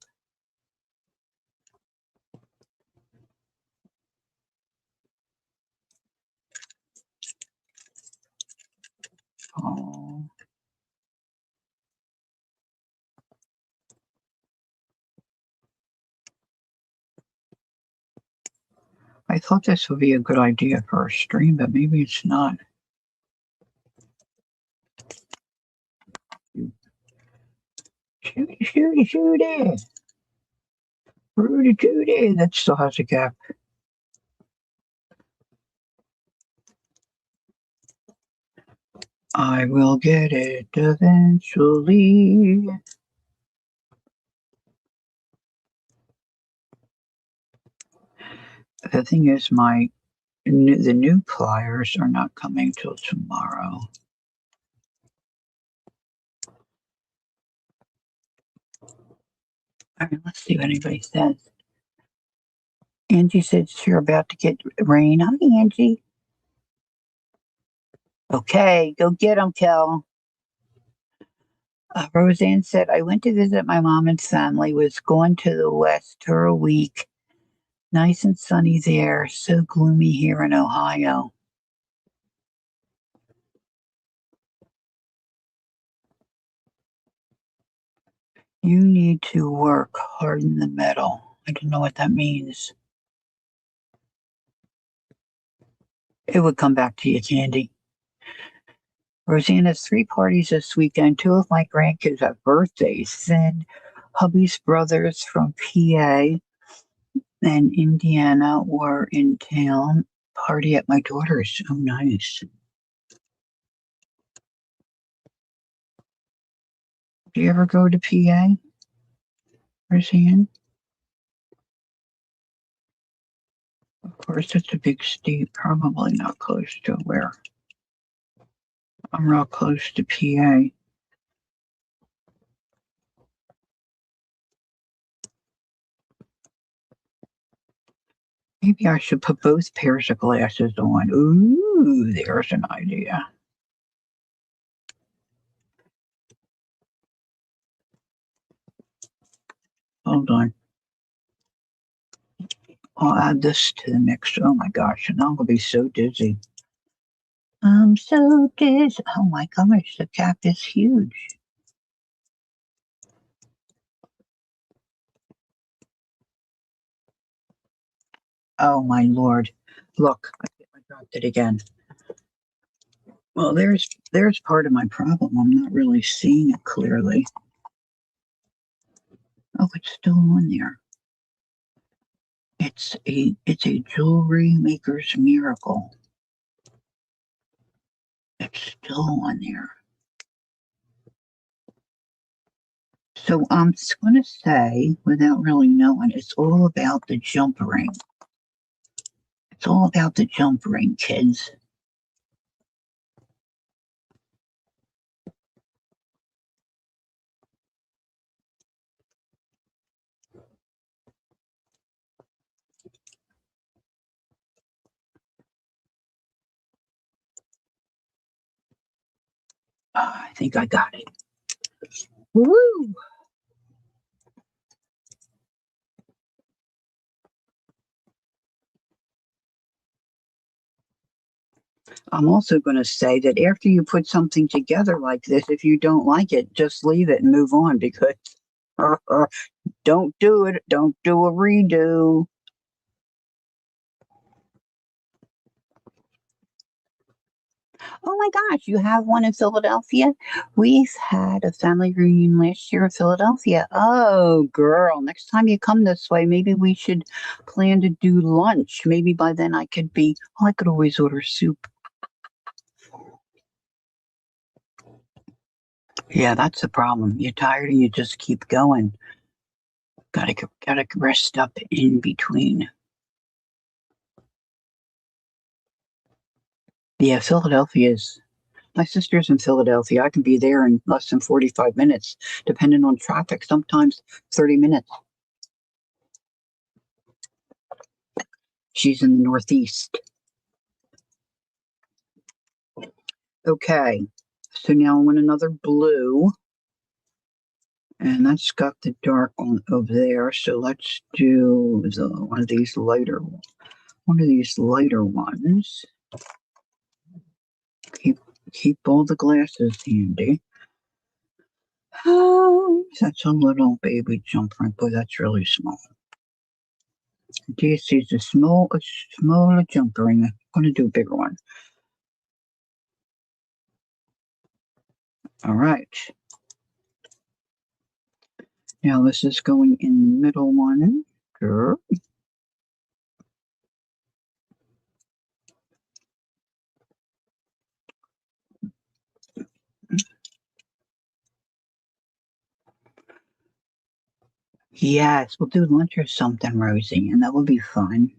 Speaker 1: Oh, I thought this would be a good idea for a stream, but maybe it's not. Shoot it! Rudy Judy! That still has a gap. I will get it eventually. The thing is, the new pliers are not coming till tomorrow. All right, let's see what anybody says. Angie says you're about to get rain. Hi, Angie. Okay, go get them, Kel. Roseanne said, I went to visit my mom and family, was going to the West for a week. Nice and sunny there, so gloomy here in Ohio. You need to work, harden the metal. I don't know what that means. It would come back to you, Candy. Roseanne has 3 parties this weekend. 2 of my grandkids have birthdays. Then hubby's brothers from PA and Indiana were in town. Party at my daughter's. Oh, nice. Do you ever go to PA, Roseanne? Of course, it's a big state. Probably not close to where. I'm real close to PA. Maybe I should put both pairs of glasses on. Ooh, there's an idea. Hold on. I'll add this to the mix. Oh my gosh, and I'm gonna be so dizzy. I'm so dizzy. Oh my gosh, the cap is huge. Oh my lord. Look, I dropped it again. Well, there's part of my problem. I'm not really seeing it clearly. Oh, it's still on there. It's a jewelry maker's miracle. It's still on there. So I'm just gonna say, without really knowing, it's all about the jump ring. It's all about the jump ring, kids. I think I got it. Woo! I'm also going to say that after you put something together like this, if you don't like it, just leave it and move on because don't do it. Don't do a redo. Oh my gosh, you have one in Philadelphia? We've had a family reunion last year in Philadelphia. Oh, girl, next time you come this way, maybe we should plan to do lunch. Maybe by then I could always order soup. Yeah, that's the problem. You're tired and you just keep going. Gotta rest up in between. Yeah, my sister's in Philadelphia. I can be there in less than 45 minutes, depending on traffic, sometimes 30 minutes. She's in the Northeast. Okay, so now I want another blue, and that's got the dark one over there. So let's do one of these lighter ones. Keep keep all the glasses handy. Oh, that's a little baby jumper. Boy, that's really small. This is a smaller jumper ring. I'm going to do a bigger one. All right. Now this is going in the middle one. Sure. Yes, we'll do lunch or something, Rosie, and that will be fun.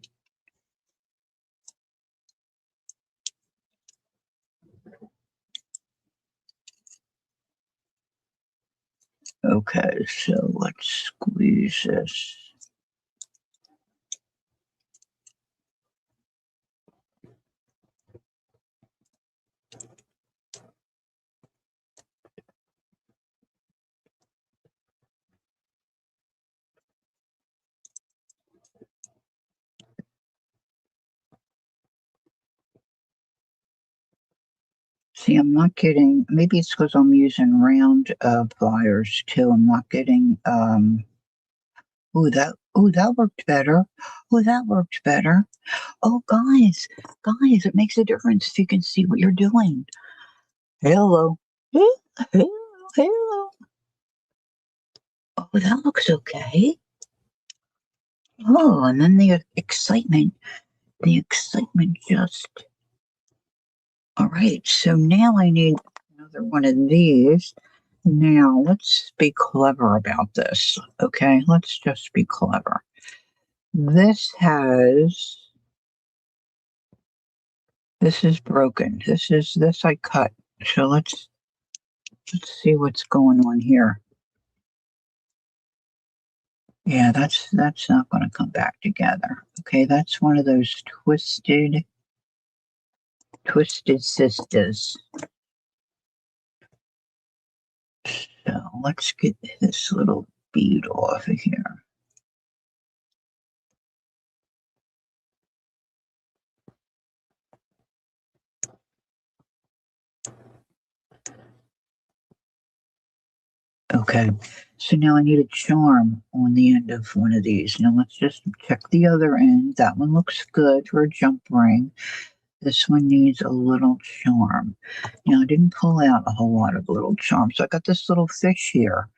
Speaker 1: Okay, so let's squeeze this. See, I'm not getting, maybe it's because I'm using round pliers too. I'm not getting, that worked better. Oh, that worked better. Oh, guys, it makes a difference if you can see what you're doing. Hello. Hello, hello. Oh, that looks okay. Oh, and then the excitement just. All right, so now I need another one of these. Now, let's be clever about this, okay? Let's just be clever. This is broken. This I cut. So let's see what's going on here. Yeah, that's not going to come back together. Okay, that's one of those twisted sisters. So let's get this little bead off of here. Okay, so now I need a charm on the end of one of these. Now let's just check the other end. That one looks good for a jump ring. This one needs a little charm. Now I didn't pull out a whole lot of little charms. So I got this little fish here.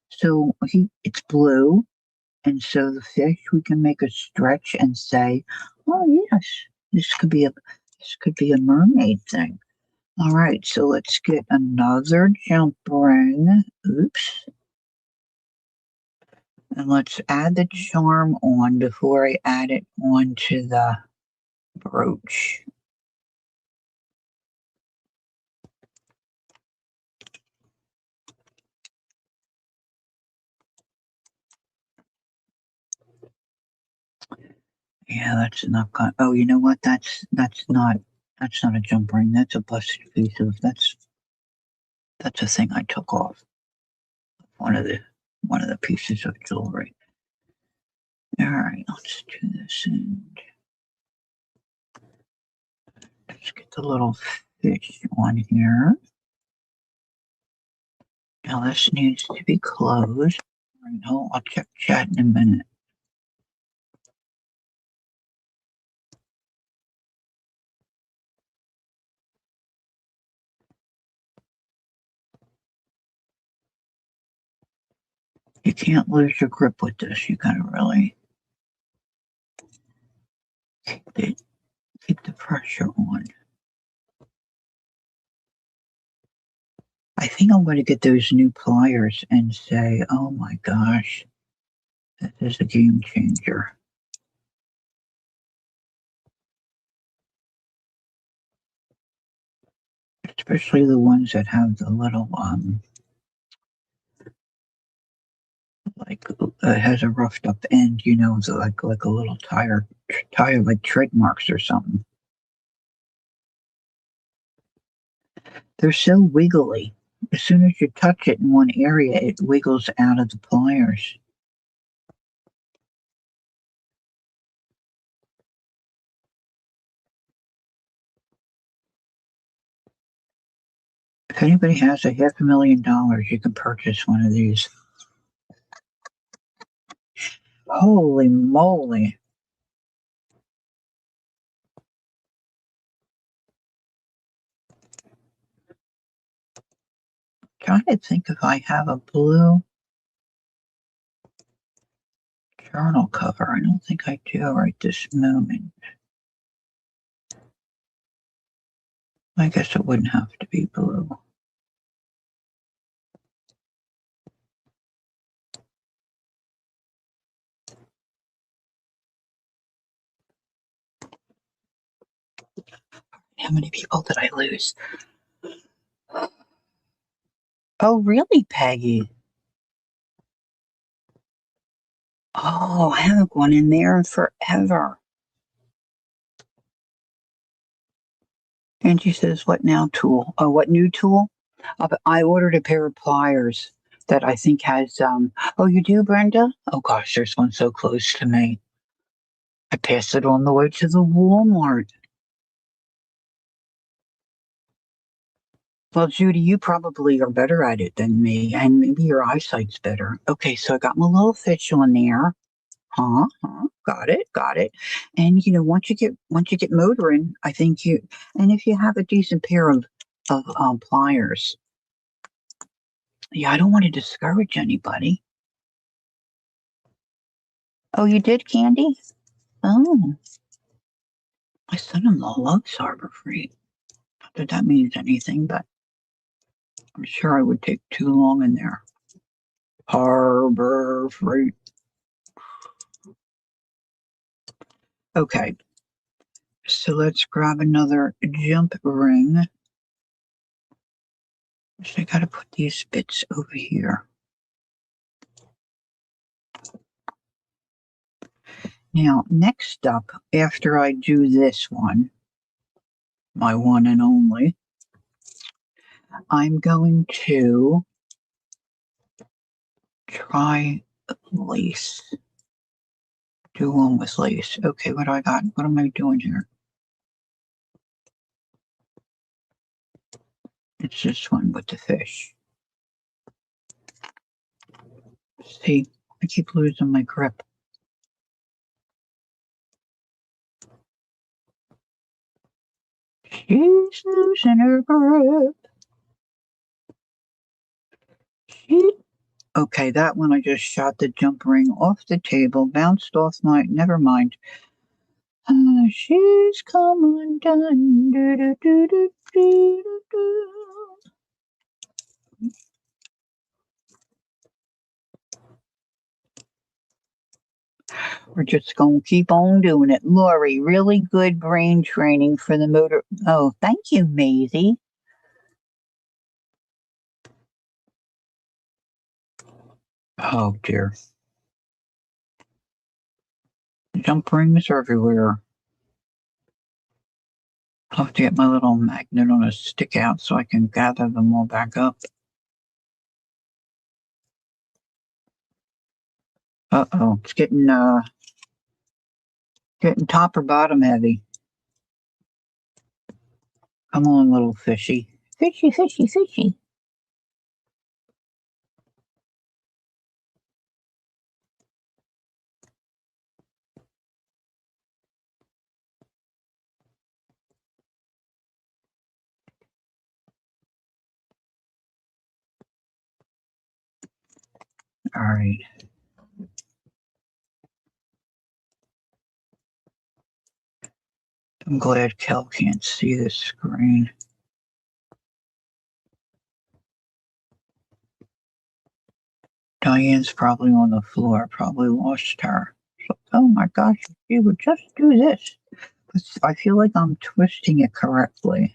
Speaker 1: So it's blue, and so the fish we can make a stretch and say, "Oh yes, this could be a mermaid thing." All right, so let's get another jump ring. Oops. And let's add the charm on before I add it onto the brooch. Yeah, that's not going. Oh, you know what? That's not a jump ring. That's a busted piece of that's a thing I took off one of the one of the pieces of jewelry. All right, let's do this and Let's get the little fish on here. Now this needs to be closed. No, I'll check chat in a minute. You can't lose your grip with this. You gotta really keep the pressure on. I think I'm going to get those new pliers and say, oh my gosh, that is a game changer. Especially the ones that have the little, has a roughed up end, you know, like a little tire like tread marks or something. They're so wiggly. As soon as you touch it in one area, it wiggles out of the pliers. If anybody has a $500,000, you can purchase one of these. Holy moly. Trying to think if I have a blue journal cover. I don't think I do right this moment. I guess it wouldn't have to be blue. How many people did I lose? Oh, really, Peggy? Oh, I haven't gone in there in forever. Angie says, what now tool? Oh, what new tool? I ordered a pair of pliers that I think has, oh, you do, Brenda? Oh gosh, there's one so close to me. I passed it on the way to the Walmart. Well, Judy, you probably are better at it than me, and maybe your eyesight's better. Okay, so I got my little fish on there. Got it, got it. And you know, once you get motoring, I think you, and if you have a decent pair of pliers, yeah, I don't want to discourage anybody. Oh, you did, Candy? Oh, my son-in-law loves Harbor Freight. Not that that means anything, but I'm sure I would take too long in there. Harbor Freight. Okay, so let's grab another jump ring. So I gotta put these bits over here. Now, next up, after I do this one, my one and only, I'm going to try lace. Do one with lace. Okay, what do I got? What am I doing here? It's this one with the fish. See, I keep losing my grip. She's losing her grip. Okay, that one I just shot the jump ring off the table, bounced off my. Never mind. She's come undone. Do, do, do, do, do, do, do. We're just going to keep on doing it. Lori, really good brain training for the motor. Oh, thank you, Maisie. Oh, dear. Jump rings everywhere. I'll have to get my little magnet on a stick out so I can gather them all back up. Uh-oh, it's getting top or bottom heavy. Come on, little fishy. Fishy, fishy, fishy. All right. I'm glad Kel can't see this screen. Diane's probably on the floor, probably lost her. So, oh my gosh, if she would just do this. I feel like I'm twisting it correctly.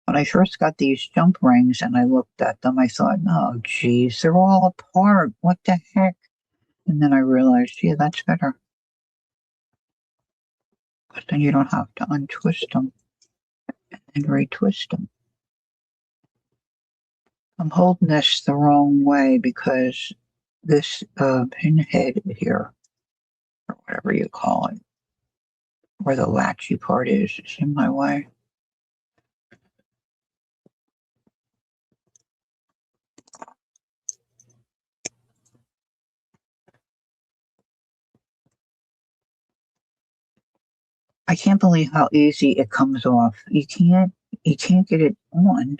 Speaker 1: When I first got these jump rings and I looked at them, I thought, oh, geez, they're all apart. What the heck? And then I realized, yeah, that's better. But then you don't have to untwist them and retwist them. I'm holding this the wrong way because this pinhead here, or whatever you call it, where the latchy part is in my way. I can't believe how easy it comes off. You can't get it on,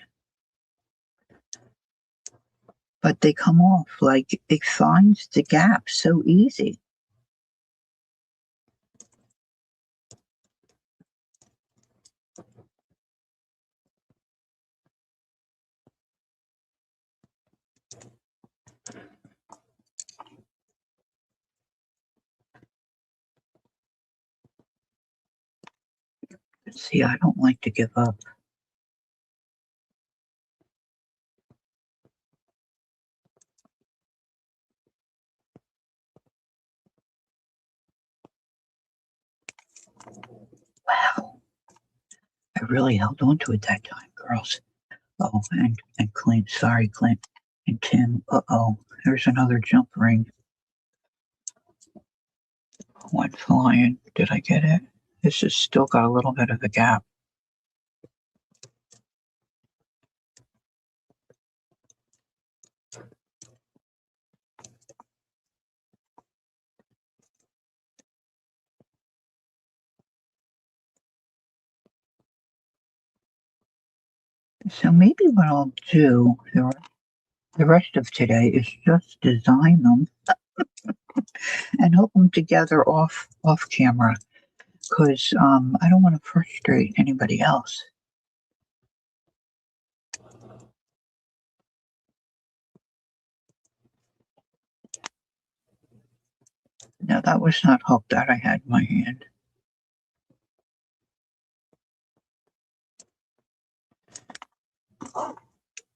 Speaker 1: but they come off. Like it finds the gap so easy. See, I don't like to give up. Wow, I really held on to it that time, girls. Oh, and Clint, sorry, Clint, and Tim. Uh-oh, there's another jump ring. Went flying. Did I get it? This has still got a little bit of a gap. So maybe what I'll do the rest of today is just design them and hook them together off camera because I don't want to frustrate anybody else. No, that was not hooked that I had in my hand.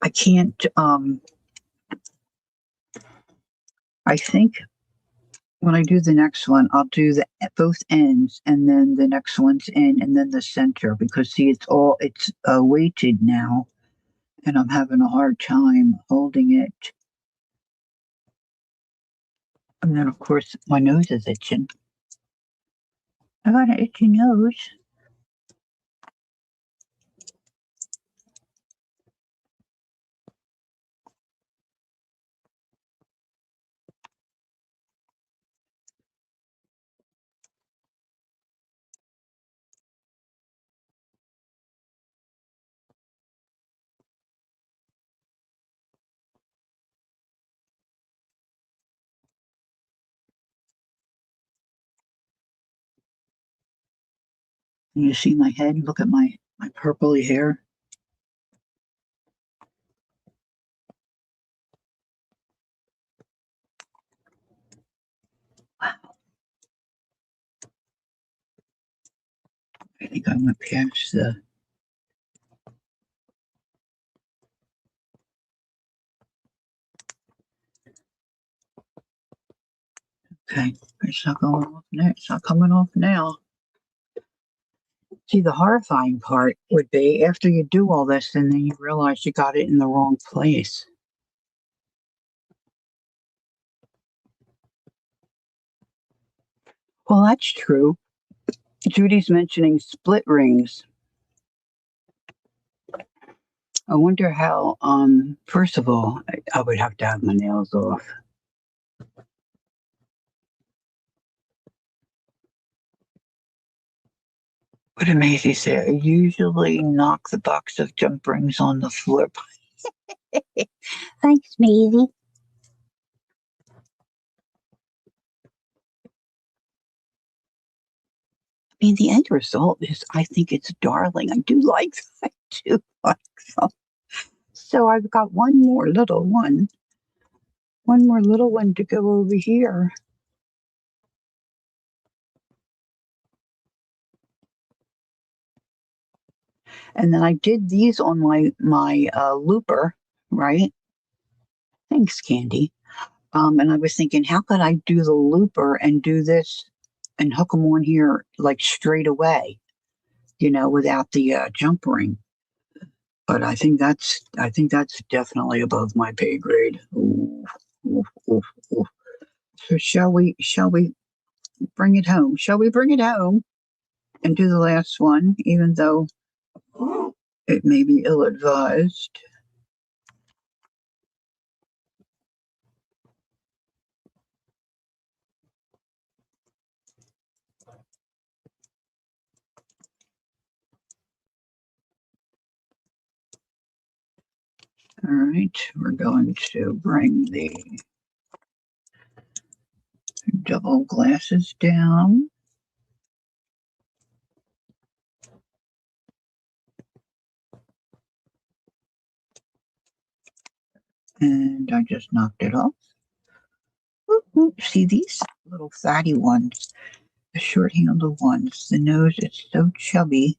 Speaker 1: I can't I think when I do the next one, I'll do the both ends and then the next one's in and then the center because see it's weighted now and I'm having a hard time holding it. And then of course my nose is itching. I got an itchy nose. You see my head? Look at my purpley hair. Wow, I think I went past the. Okay, it's not going off now. It's not coming off now. See, the horrifying part would be after you do all this and then you realize you got it in the wrong place. Well, that's true. Judy's mentioning split rings. I wonder how, first of all, I would have to have my nails off. What did Maisie say? I usually knock the box of jump rings on the floor. Thanks, Maisie. I mean, the end result is I think it's darling. I do like I do like them. So I've got one more little one to go over here. And then I did these on my looper, right? Thanks, Candy. And I was thinking, how could I do the looper and do this and hook them on here like straight away, without the jump ring? But I think that's definitely above my pay grade. Ooh, ooh, ooh, ooh. So shall we bring it home? Shall we bring it home and do the last one, even though it may be ill advised? All right, we're going to bring the double glasses down. And I just knocked it off. Whoop, whoop. See these little fatty ones, the short handled ones. The nose is so chubby.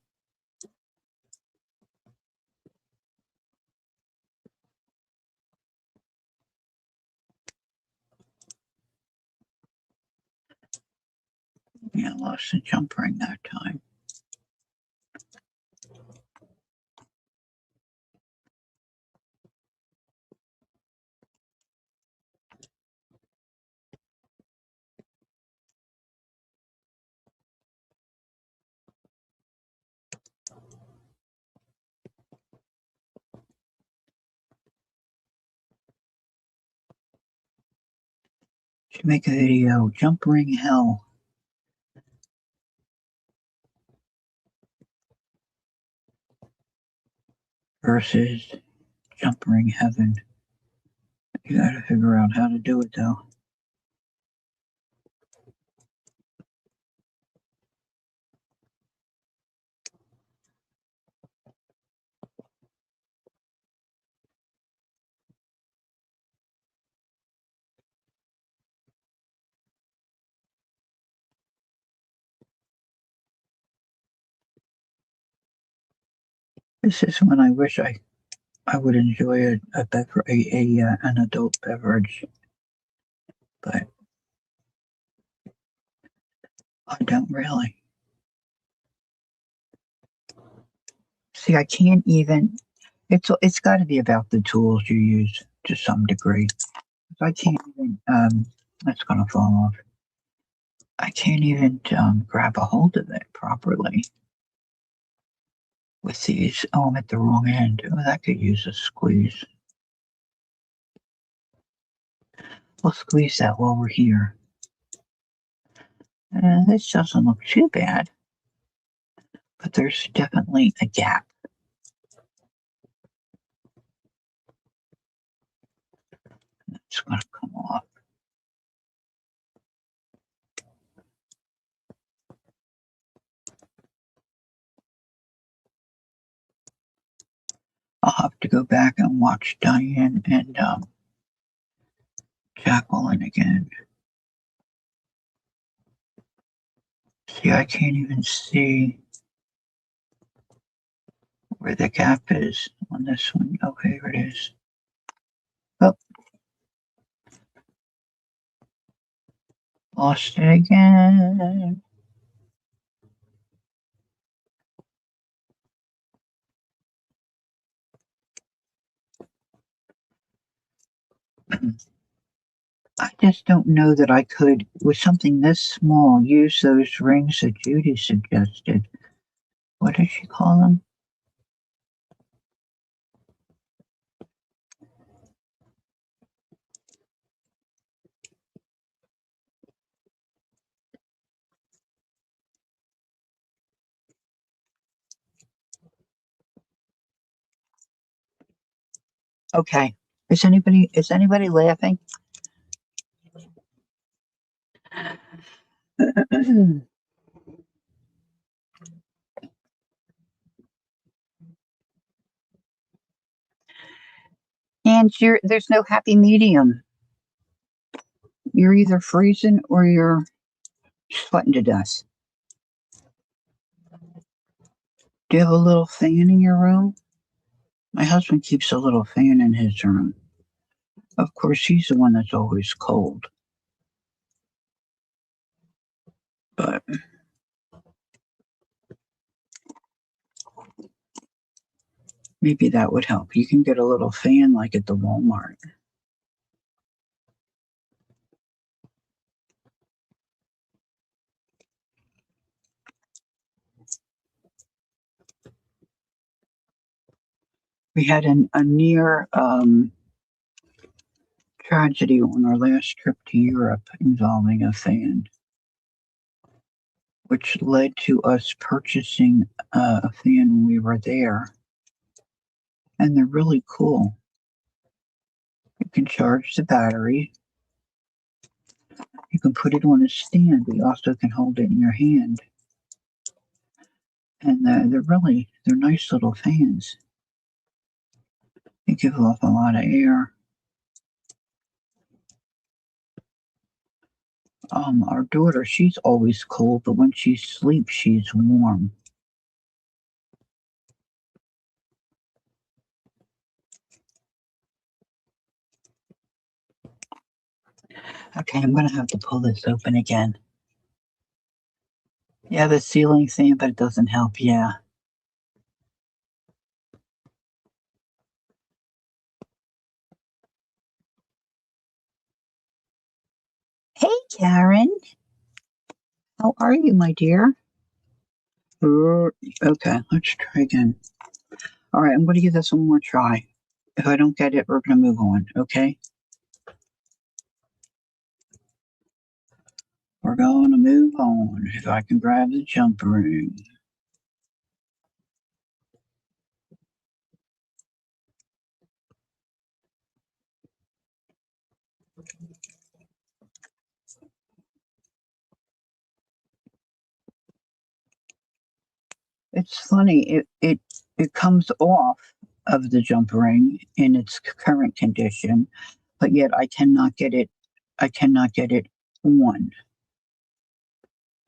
Speaker 1: Yeah, I lost the jump ring that time. Should make a video. Jump ring hell versus jump ring heaven. You gotta figure out how to do it though. This is when I wish I would enjoy an adult beverage, but I don't really. See, I can't even. It's got to be about the tools you use to some degree. I can't even. That's gonna fall off. I can't even grab a hold of it properly with these. Oh, I'm at the wrong end. Oh, that could use a squeeze. We'll squeeze that while we're here. This doesn't look too bad, but there's definitely a gap. It's gonna come off. I'll have to go back and watch Diane and Jacqueline again. See, I can't even see where the gap is on this one. Okay, here it is. Oh, lost it again. I just don't know that I could, with something this small, use those rings that Judy suggested. What does she call them? Okay. Is anybody laughing? And there's no happy medium. You're either freezing or you're sweating to death. Do you have a little fan in your room? My husband keeps a little fan in his room. Of course, he's the one that's always cold. But maybe that would help. You can get a little fan like at the Walmart. We had a near tragedy on our last trip to Europe involving a fan, which led to us purchasing a fan when we were there. And they're really cool. You can charge the battery. You can put it on a stand, but you also can hold it in your hand. And they're nice little fans. They give off a lot of air. Our daughter, she's always cold, but when she sleeps, she's warm. Okay, I'm gonna have to pull this open again. Yeah, the ceiling fan, but it doesn't help. Yeah. Hey, Karen. How are you, my dear? Okay, let's try again. All right, I'm going to give this one more try. If I don't get it, we're going to move on, okay? We're going to move on. If I can grab the jump ring. It's funny. It comes off of the jump ring in its current condition, but yet I cannot get it. I cannot get it on.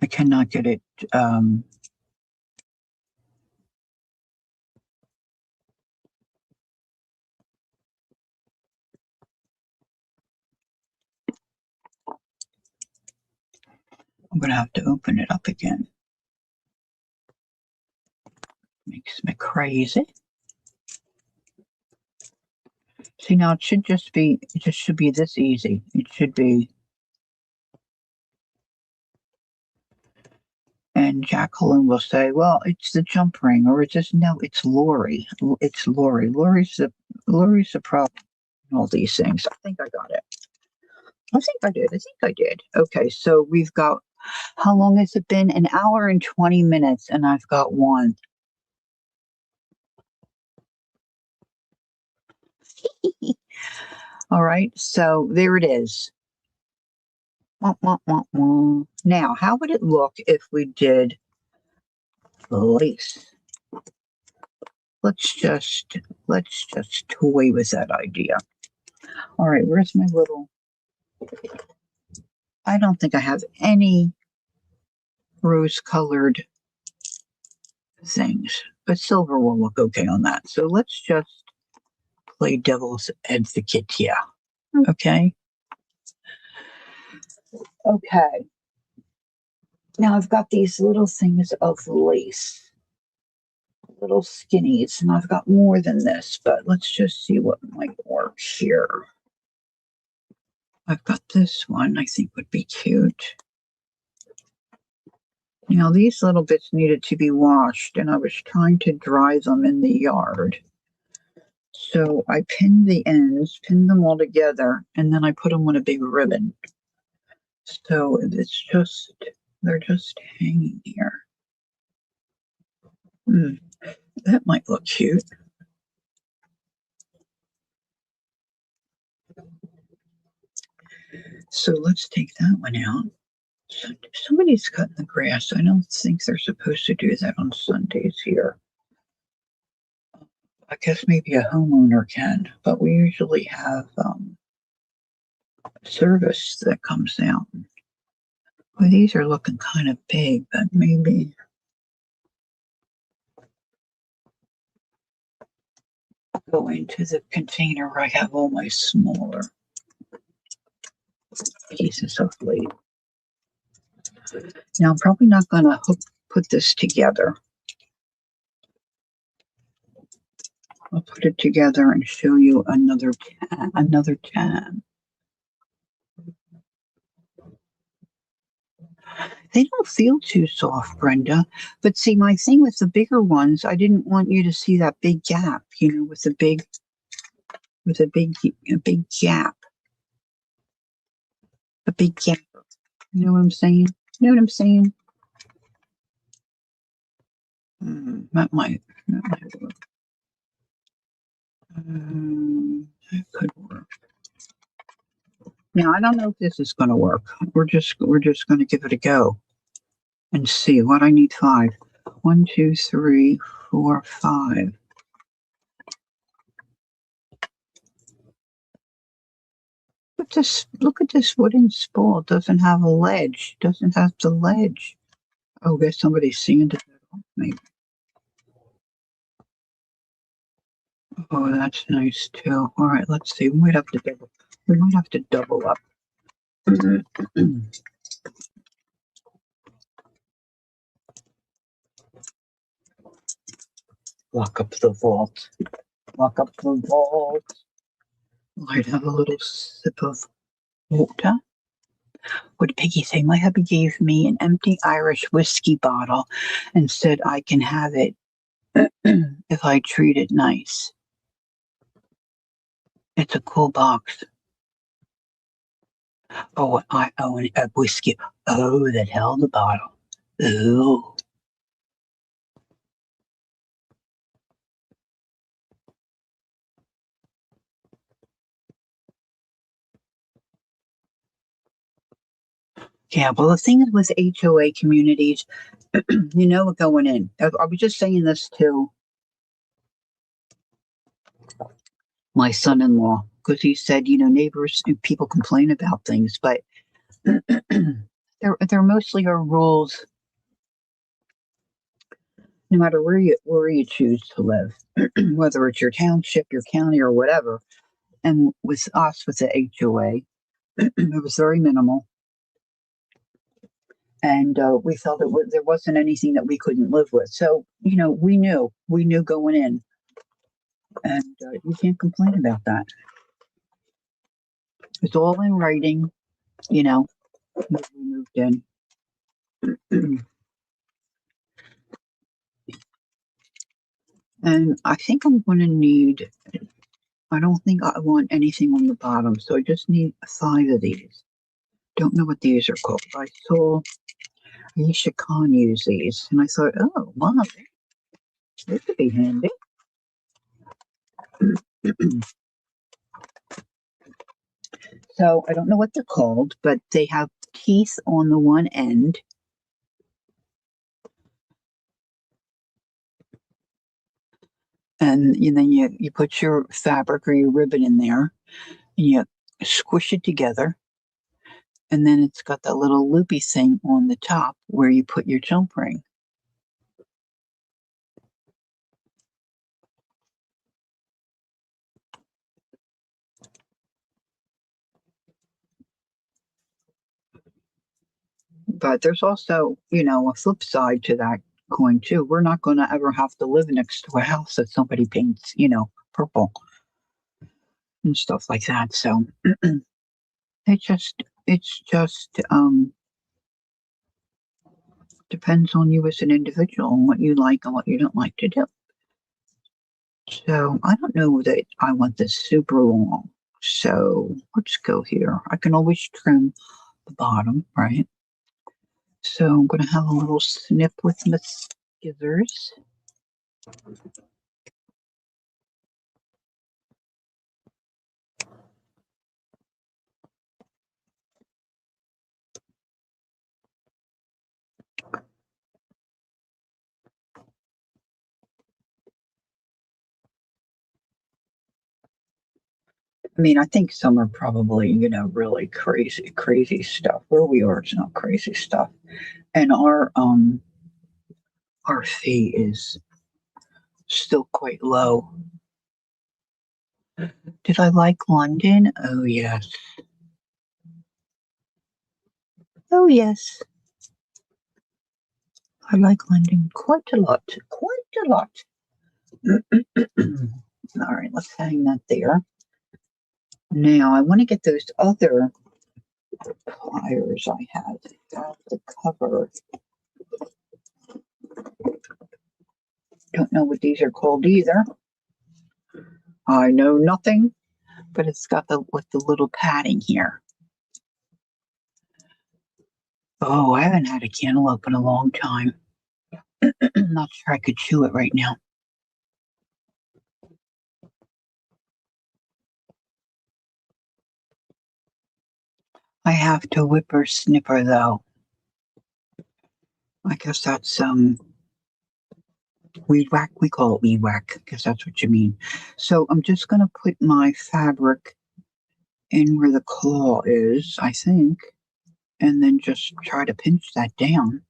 Speaker 1: I cannot get it. I'm going to have to open it up again. Makes me crazy. See, now it just should be this easy. It should be. And Jacqueline will say, well, it's the jump ring, or it's just, no, it's Lori. It's Lori. Lori's the problem in all these things. I think I got it. I think I did. Okay, so we've got, how long has it been? An hour and 20 minutes, and I've got one. All right, so there it is. Wah, wah, wah, wah. Now, how would it look if we did lace? Let's just toy with that idea. All right, where's my little? I don't think I have any rose-colored things, but silver will look okay on that. So let's just play devil's advocate here. Okay. Okay. Now I've got these little things of lace, little skinnies, and I've got more than this, but let's just see what might work here. I've got this one I think would be cute. Now these little bits needed to be washed and I was trying to dry them in the yard. So I pinned the ends, pinned them all together, and then I put them on a big ribbon. So they're just hanging here. That might look cute. So let's take that one out. Somebody's cutting the grass. I don't think they're supposed to do that on Sundays here. I guess maybe a homeowner can, but we usually have service that comes out. Well, these are looking kind of big, but maybe go into the container where I have all my smaller pieces of leaf. Now, I'm probably not going to put this together. I'll put it together and show you another time. They don't feel too soft, Brenda. But see, my thing with the bigger ones, I didn't want you to see that big gap, with a big gap. A big gap. You know what I'm saying? You know what I'm saying? That might work. That could work. Now I don't know if this is going to work. We're just going to give it a go and see. What I need 5. 1, 2, 3, 4, 5. Look at this wooden spool. It doesn't have a ledge. Doesn't have the ledge. Oh, I guess somebody sanded it off, maybe. Oh, that's nice too. All right, let's see. We might have to double up. Lock up the vault. Lock up the vault. Might have a little sip of water. What did Piggy say? My hubby gave me an empty Irish whiskey bottle and said I can have it if I treat it nice. It's a cool box. Oh, I own a whiskey. Oh, that held the bottle. Ooh. Yeah, well, the thing is with HOA communities, going in. I was just saying this to my son-in-law because he said, neighbors and people complain about things, but there mostly are rules no matter where you choose to live, whether it's your township, your county, or whatever. And with us, with the HOA, it was very minimal. And we felt there wasn't anything that we couldn't live with. So, we knew going in. And you can't complain about that. It's all in writing, when we moved in. And I think I'm going to need, I don't think I want anything on the bottom. So I just need 5 of these. Don't know what these are called. I saw Aisha Khan use these. And I thought, oh, wow, this could be handy. So I don't know what they're called, but they have teeth on the one end. And then you put your fabric or your ribbon in there and you squish it together. And then it's got that little loopy thing on the top where you put your jump ring. But there's also, a flip side to that coin too. We're not going to ever have to live next to a house that somebody paints, purple and stuff like that. So It's just depends on you as an individual and what you like and what you don't like to do. So I don't know that I want this super long. So let's go here. I can always trim the bottom, right? So I'm going to have a little snip with my scissors. I mean, I think some are probably, really crazy, crazy stuff. Where we are, it's not crazy stuff. And our fee is still quite low. Did I like London? Oh yes. Oh yes. I like London quite a lot. Quite a lot. All right, let's hang that there. Now I want to get those other pliers I had out the cover. Don't know what these are called either. I know nothing, but it's got the with the little padding here. Oh, I haven't had a cantaloupe in a long time. Not sure I could chew it right now. I have to whipper snipper though. I guess that's weed whack. We call it weed whack because that's what you mean. So I'm just gonna put my fabric in where the claw is, I think, and then just try to pinch that down.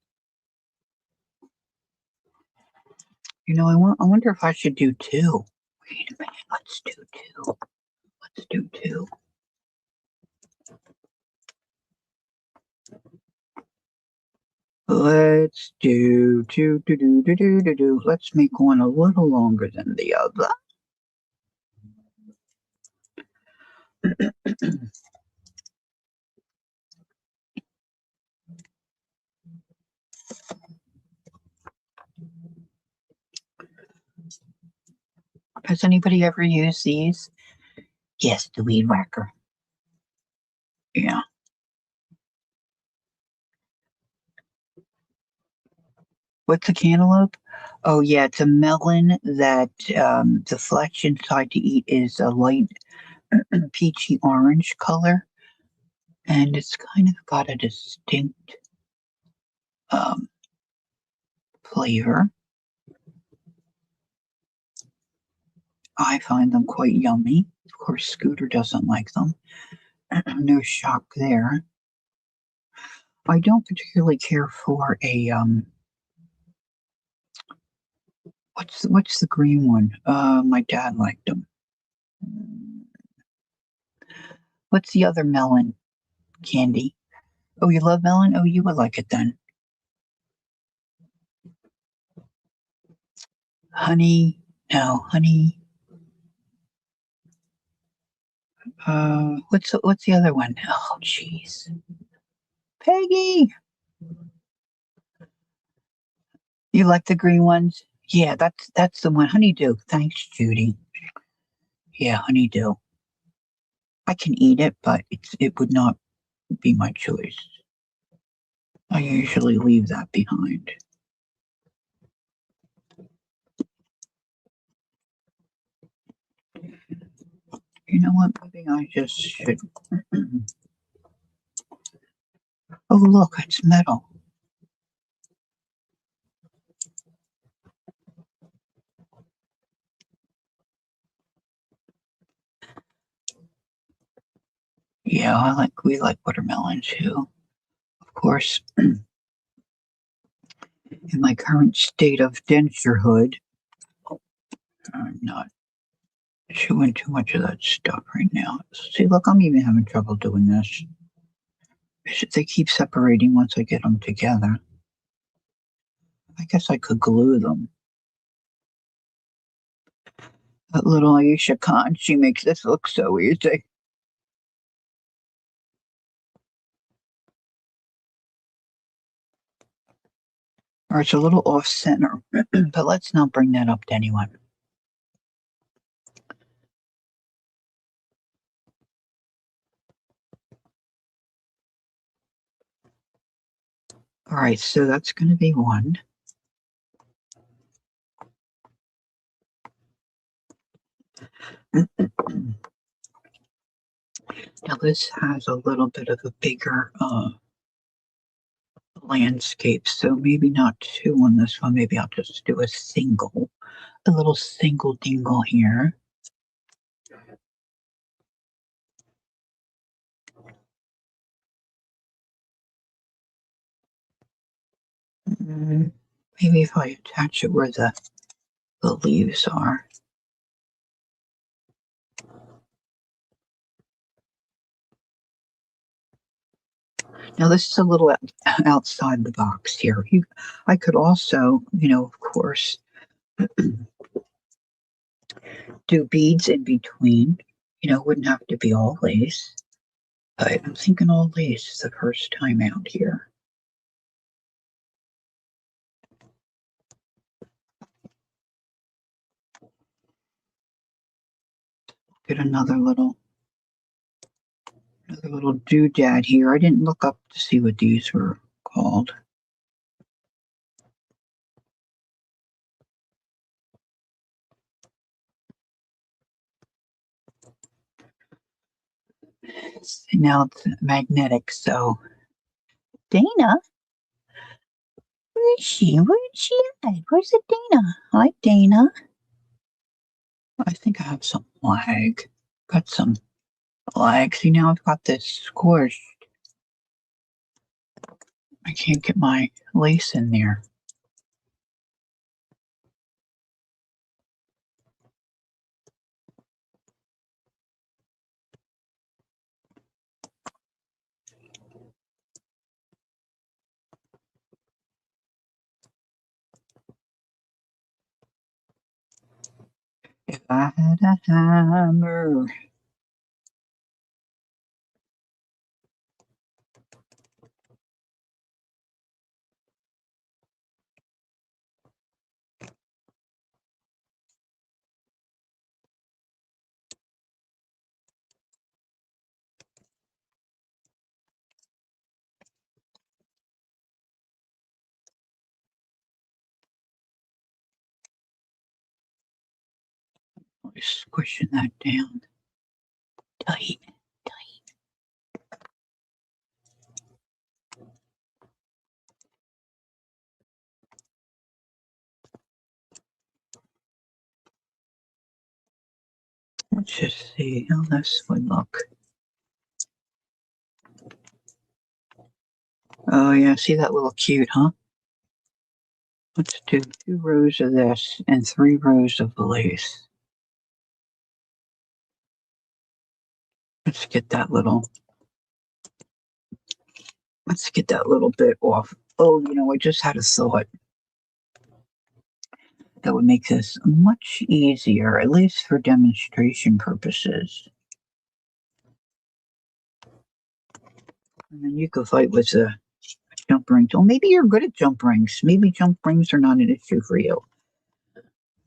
Speaker 1: I wonder if I should do two. Wait a minute, let's do two. Let's do two. Let's do two, do, do, do, do, do, do. Let's make one a little longer than the other. Has anybody ever used these? Yes, the weed whacker. Yeah. What's a cantaloupe? Oh, yeah, it's a melon that the flesh inside to eat is a light peachy orange color, and it's kind of got a distinct um, flavor. I find them quite yummy. Of course, Scooter doesn't like them. No shock there. I don't particularly care for a what's the green one? My dad liked them. What's the other melon candy? Oh, you love melon? Oh, you would like it then. Honey, no, honey. What's the other one? Oh, jeez, Peggy, you like the green ones? Yeah, that's the one. Honeydew. Thanks, Judy. Yeah, honeydew. I can eat it, but it would not be my choice. I usually leave that behind. You know what? Maybe I just should. Oh, look, it's metal. Yeah, we like watermelon too. Of course, in my current state of denturehood, I'm not chewing too much of that stuff right now. See, look, I'm even having trouble doing this. They keep separating once I get them together. I guess I could glue them. That little Aisha Khan, she makes this look so easy. or it's a little off center, but let's not bring that up to anyone. All right, so that's going to be one. Now this has a little bit of a bigger landscape, so maybe not two on this one. Maybe I'll just do a little single dingle here. Maybe if I attach it where the leaves are. Now this is a little outside the box here. I could also, of course, do beads in between. Wouldn't have to be all lace. But I'm thinking all lace the first time out here. Get another little doodad here. I didn't look up to see what these were called. Now it's magnetic, so Dana, where is she? Where's she at? Where's the Dana? Hi, Dana. I think I have some lag. Got some lag. See, now I've got this squished. I can't get my lace in there. If I had a hammer. Squishing that down. Tight. Let's just see how this would look. Oh yeah, see that little cute, huh? Let's do 2 rows of this and 3 rows of the lace. Let's get that little bit off. Oh, I just had a thought that would make this much easier, at least for demonstration purposes. And then you could fight with the jump rings. Well, maybe you're good at jump rings. Maybe jump rings are not an issue for you.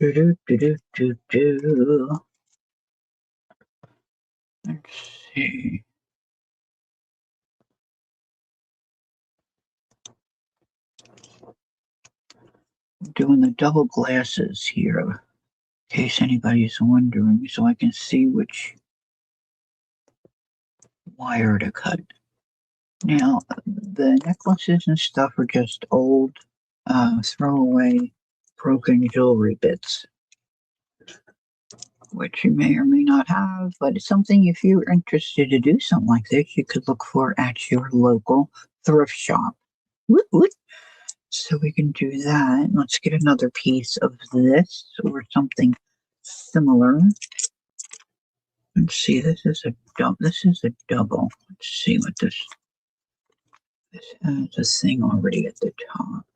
Speaker 1: Do, do, do, do, do. Let's see. I'm doing the double glasses here, in case anybody's wondering, so I can see which wire to cut. Now, the necklaces and stuff are just old, throwaway, broken jewelry bits, which you may or may not have, but it's something if you're interested to do something like this, you could look for at your local thrift shop. Woot, woot. So we can do that. Let's get another piece of this or something similar. Let's see, this is a double. Let's see what this has a thing already at the top.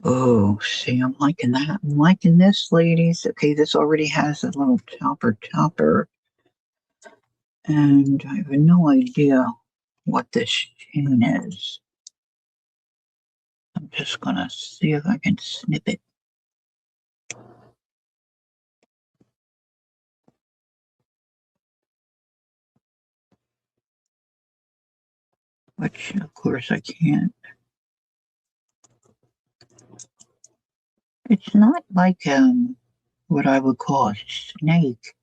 Speaker 1: Oh, see, I'm liking that. I'm liking this, ladies. Okay, this already has a little topper. And I have no idea what this chain is. I'm just gonna see if I can snip it. Which, of course, I can't. It's not like what I would call a snake.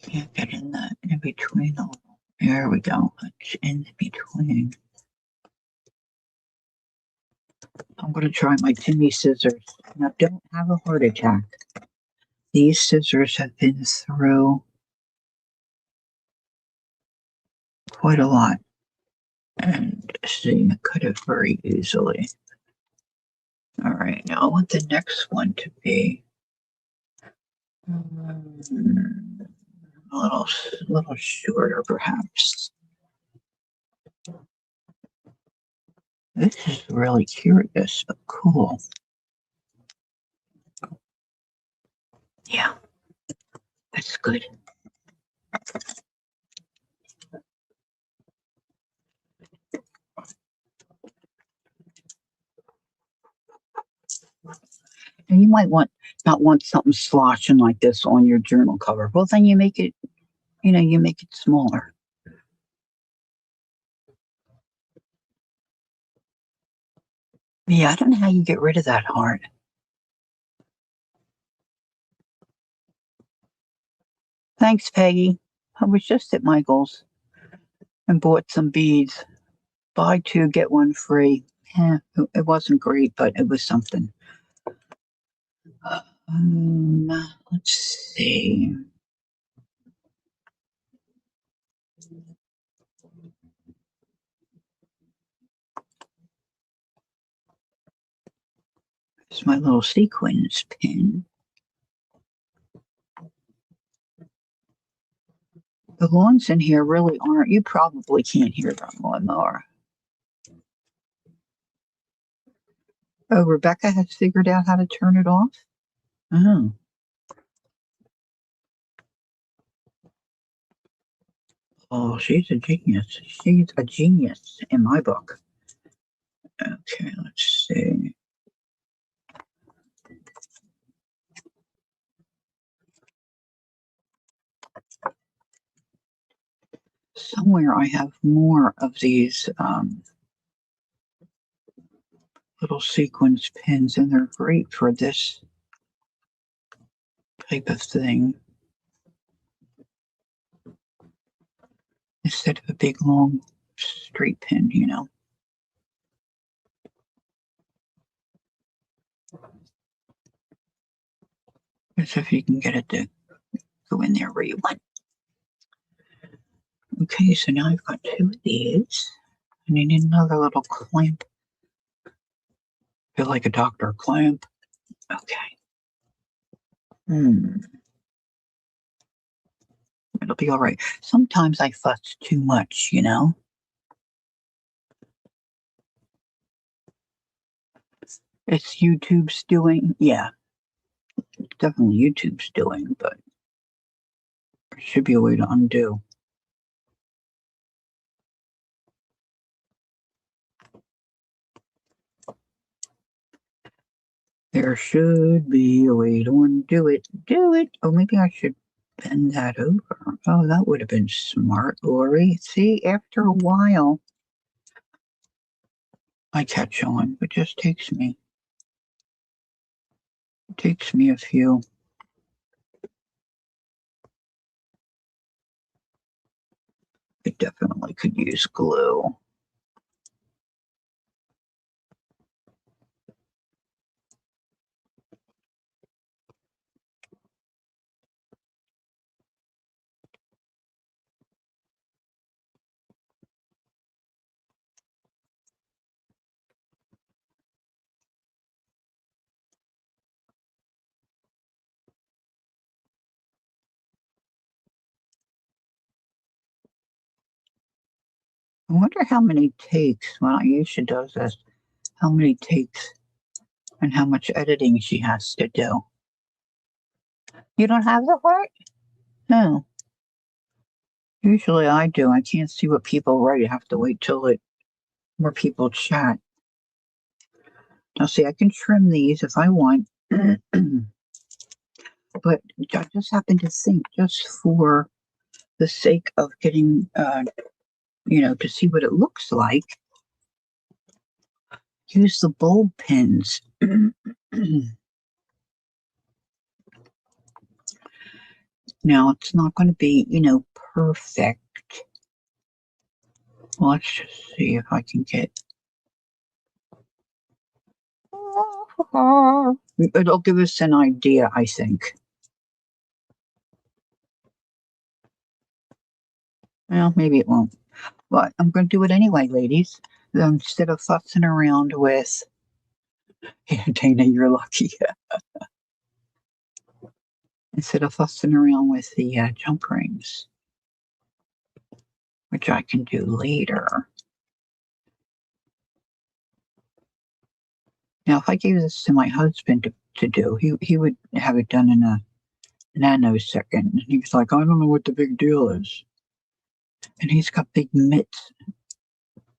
Speaker 1: Can't get in that in between. There we go. It's in between. I'm gonna try my Timmy scissors. Now, don't have a heart attack. These scissors have been through quite a lot, and see, I cut it very easily. All right, now I want the next one to be a little shorter, perhaps. This is really curious, but cool. Yeah, that's good. And you might not want something sloshing like this on your journal cover. Well, then you make it, you make it smaller. Yeah, I don't know how you get rid of that heart. Thanks, Peggy. I was just at Michael's and bought some beads. Buy two, get one free. It wasn't great, but it was something. Um, let's see. It's my little sequins pin. The lawns in here really aren't. You probably can't hear the lawnmower. Oh, Rebecca has figured out how to turn it off? Oh. Oh, she's a genius. She's a genius in my book. Okay, let's see. Somewhere I have more of these little sequence pins, and they're great for this type of thing. Instead of a big long straight pin, As if you can get it to go in there where you want. Okay, so now I've got two of these. And I need another little clamp. Feel like a doctor clamp. Okay. It'll be all right. Sometimes I fuss too much. It's YouTube's doing. Yeah, definitely YouTube's doing, but there should be a way to undo. There should be a way to undo it. Do it. Oh, maybe I should bend that over. Oh, that would have been smart, Lori. See, after a while, I catch on. It just takes me. It takes me a few. I definitely could use glue. I wonder how many takes, when Aisha does this, how many takes and how much editing she has to do. You don't have the heart? No. Usually I do. I can't see what people write. I have to wait till more people chat. Now, see, I can trim these if I want, but I just happen to think, just for the sake of getting, to see what it looks like, use the bulb pins. Now, it's not going to be, perfect. Well, let's just see if I can get. It'll give us an idea, I think. Well, maybe it won't. But I'm going to do it anyway, ladies. Instead of fussing around with. Yeah, Dana, you're lucky. Instead of fussing around with the jump rings, which I can do later. Now, if I gave this to my husband to do, he would have it done in a nanosecond. And he was like, I don't know what the big deal is. And he's got big mitts,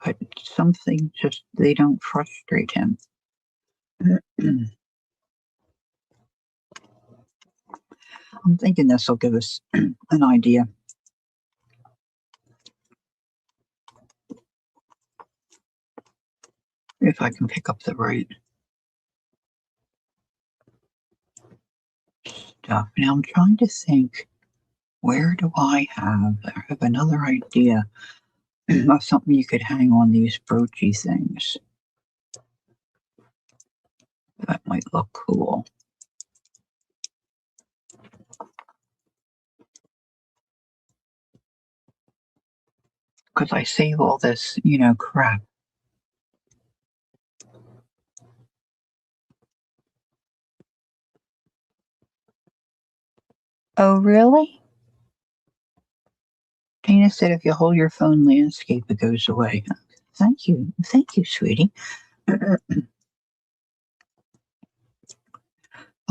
Speaker 1: but something just, they don't frustrate him. I'm thinking this will give us an idea. If I can pick up the right stuff. Now I'm trying to think, where do I have another idea of something you could hang on these broochy things. That might look cool. Because I save all this, crap. Oh, really? Dana said if you hold your phone landscape, it goes away. Thank you. Thank you, sweetie. A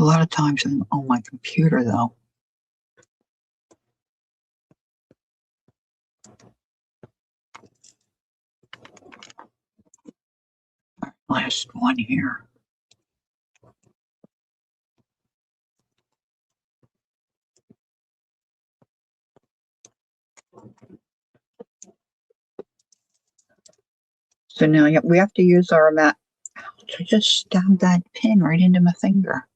Speaker 1: lot of times I'm on my computer, though. Last one here. So now we have to use our mat. Ouch, I just stabbed that pin right into my finger.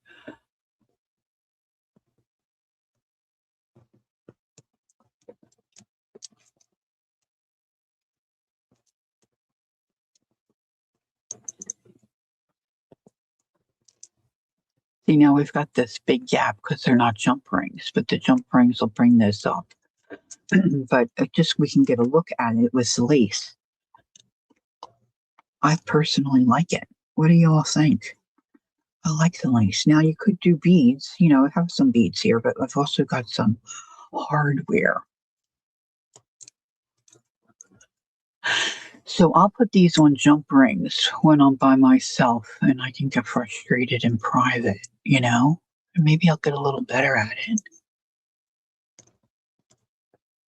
Speaker 1: See, now we've got this big gap because they're not jump rings, but the jump rings will bring this up. But just we can get a look at it with the lace. I personally like it. What do you all think? I like the lace. Now you could do beads. I have some beads here, but I've also got some hardware. So I'll put these on jump rings when I'm by myself and I can get frustrated in private, and maybe I'll get a little better at it.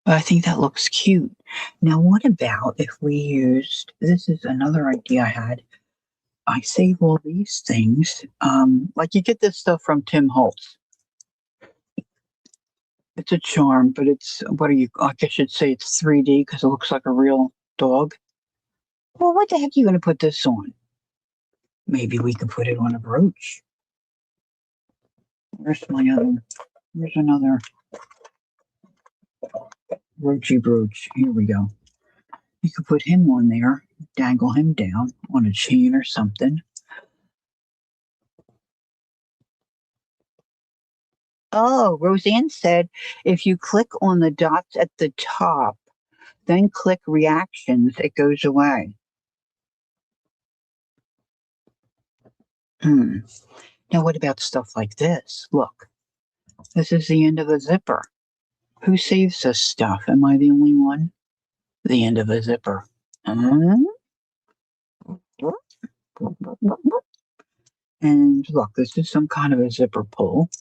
Speaker 1: But I think that looks cute. Now, what about if we used, this is another idea I had. I save all these things. Like you get this stuff from Tim Holtz. It's a charm, but it's, I guess I should say it's 3D because it looks like a real dog. Well, what the heck are you going to put this on? Maybe we could put it on a brooch. Where's another roachy brooch. Here we go. You could put him on there, dangle him down on a chain or something. Oh, Roseanne said if you click on the dots at the top, then click reactions, it goes away. Now, what about stuff like this? Look, this is the end of a zipper. Who saves this stuff? Am I the only one? The end of a zipper. And look, this is some kind of a zipper pull.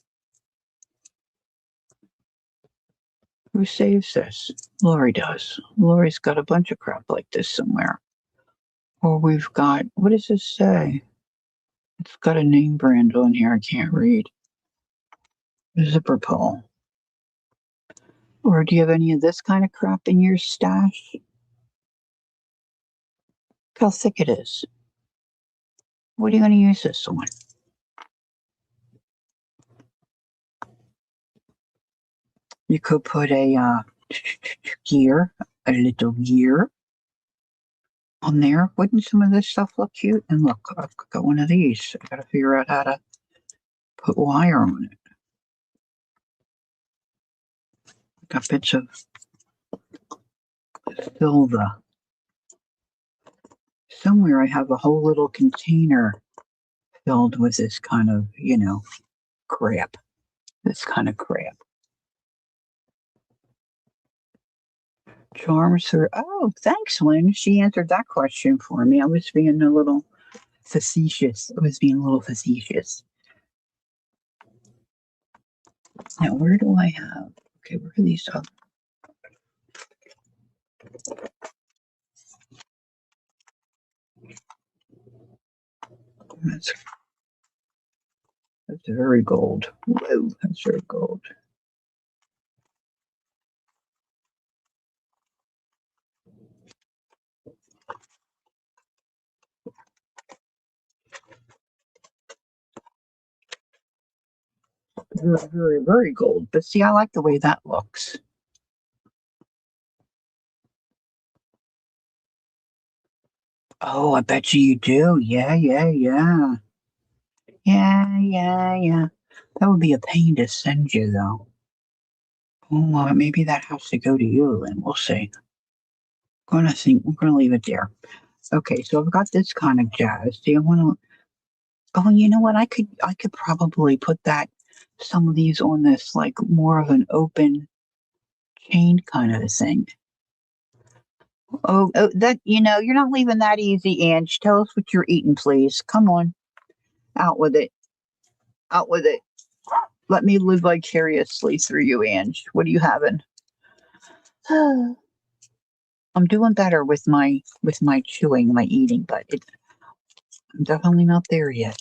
Speaker 1: Who saves this? Lori does. Lori's got a bunch of crap like this somewhere. Or we've got, what does this say? It's got a name brand on here I can't read. Zipper pull. Or do you have any of this kind of crap in your stash? Look how thick it is. What are you going to use this on? You could put a gear, a little gear on there. Wouldn't some of this stuff look cute? And look, I've got one of these. I got to figure out how to put wire on it. Got bits of silver. Somewhere I have a whole little container filled with this kind of, crap. This kind of crap. Charms her. Oh, thanks, Lynn. She answered that question for me. I was being a little facetious. Now, where do I have? Okay, where are these up? That's very gold. Whoa, that's very gold. Very, very, very gold. But see, I like the way that looks. Oh, I bet you do. Yeah. Yeah. That would be a pain to send you, though. Oh, maybe that has to go to you, then. We'll see. We're gonna leave it there. Okay, so I've got this kind of jazz. Do you want to? Oh, you know what? I could probably put some of these on this, like more of an open chain kind of a thing. Oh, that you're not leaving that easy, Ange. Tell us what you're eating, please. Come on, out with it. Out with it. Let me live vicariously through you, Ange. What are you having? I'm doing better with my chewing, my eating, but I'm definitely not there yet.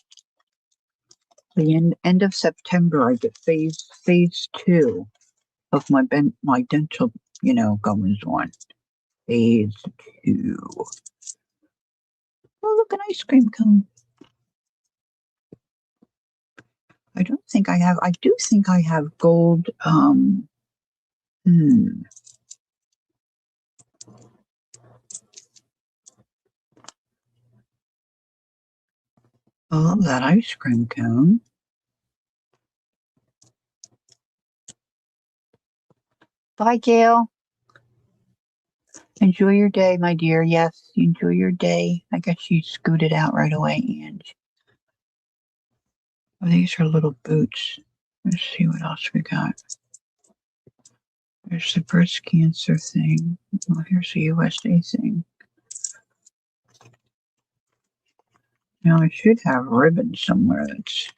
Speaker 1: The end of September, I get phase 2 of my dental, goings on. Phase 2. Oh, look, an ice cream cone. I don't think I have. I do think I have gold. I love that ice cream cone. Bye, Gail. Enjoy your day, my dear. Yes, enjoy your day. I guess you scooted out right away, Ange. Oh, these are little boots. Let's see what else we got. There's the breast cancer thing. Oh, here's the USA thing. Now I should have ribbon somewhere that's.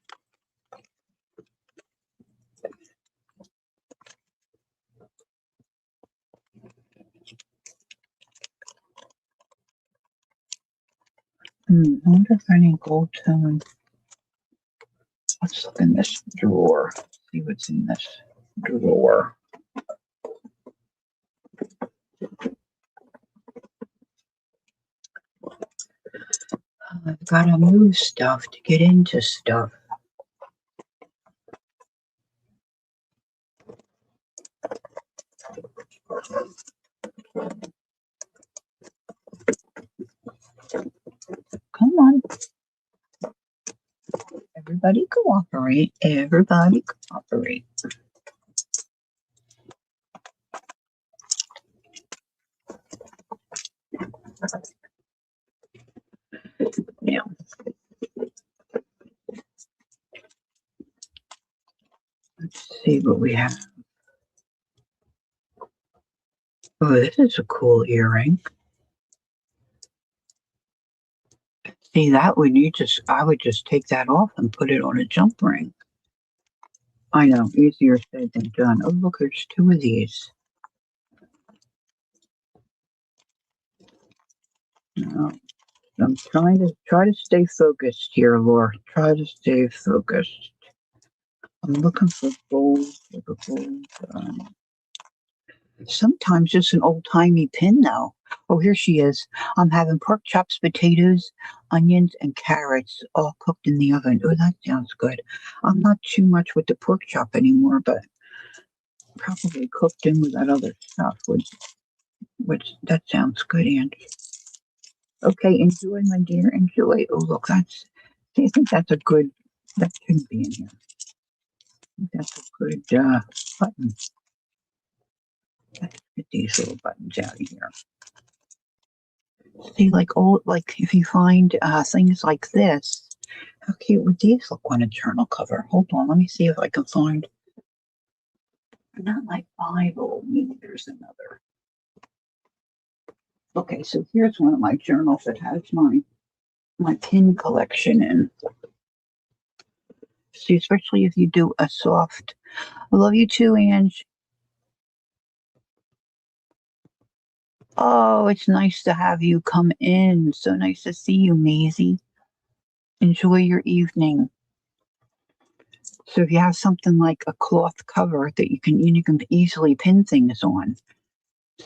Speaker 1: I wonder if any gold tone. Let's look in this drawer. See what's in this drawer. I've got to move stuff to get into stuff. Come on. Everybody cooperate. Everybody cooperate. Now, let's see what we have. Oh, this is a cool earring. See, that would I would just take that off and put it on a jump ring. I know, easier said than done. Oh, look, there's 2 of these. No, I'm try to stay focused here, Laura. Try to stay focused. I'm looking for gold. For the gold. Sometimes just an old timey pin, though. Oh, here she is. I'm having pork chops, potatoes, onions, and carrots all cooked in the oven. Oh, that sounds good. I'm not too much with the pork chop anymore, but probably cooked in with that other stuff, which that sounds good, and okay, enjoy, my dear, enjoy. Oh, look, see, I think that's a good, that shouldn't be in here. I think that's a good button. Let's get these little buttons out of here. See, like if you find things like this, how cute would these look on a journal cover? Hold on, let me see if I can find, not my Bible, maybe there's another. Okay, so here's one of my journals that has my pin collection in. See, especially if you do a soft, I love you too, Ange. Oh, it's nice to have you come in. So nice to see you, Maisie. Enjoy your evening. So if you have something like a cloth cover that you can easily pin things on.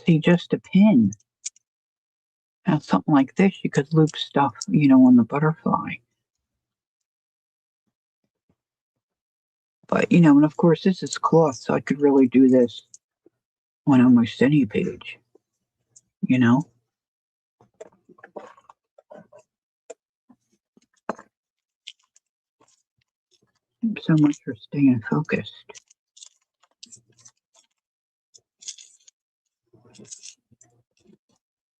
Speaker 1: See, just a pin. Now something like this, you could loop stuff, on the butterfly. But and of course this is cloth, so I could really do this on almost any page. Thanks so much for staying focused.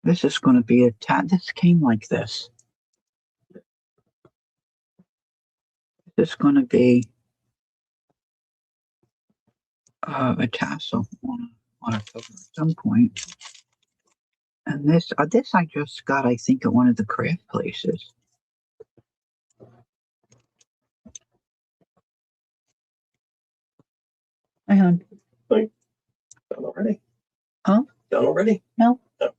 Speaker 1: This is going to be this came like this. This is going to be a tassel on a cover at some point. And this I just got, I think, at one of the craft places. Hang on.
Speaker 2: Wait, done already?
Speaker 1: Huh?
Speaker 2: Done already?
Speaker 1: No.
Speaker 2: No.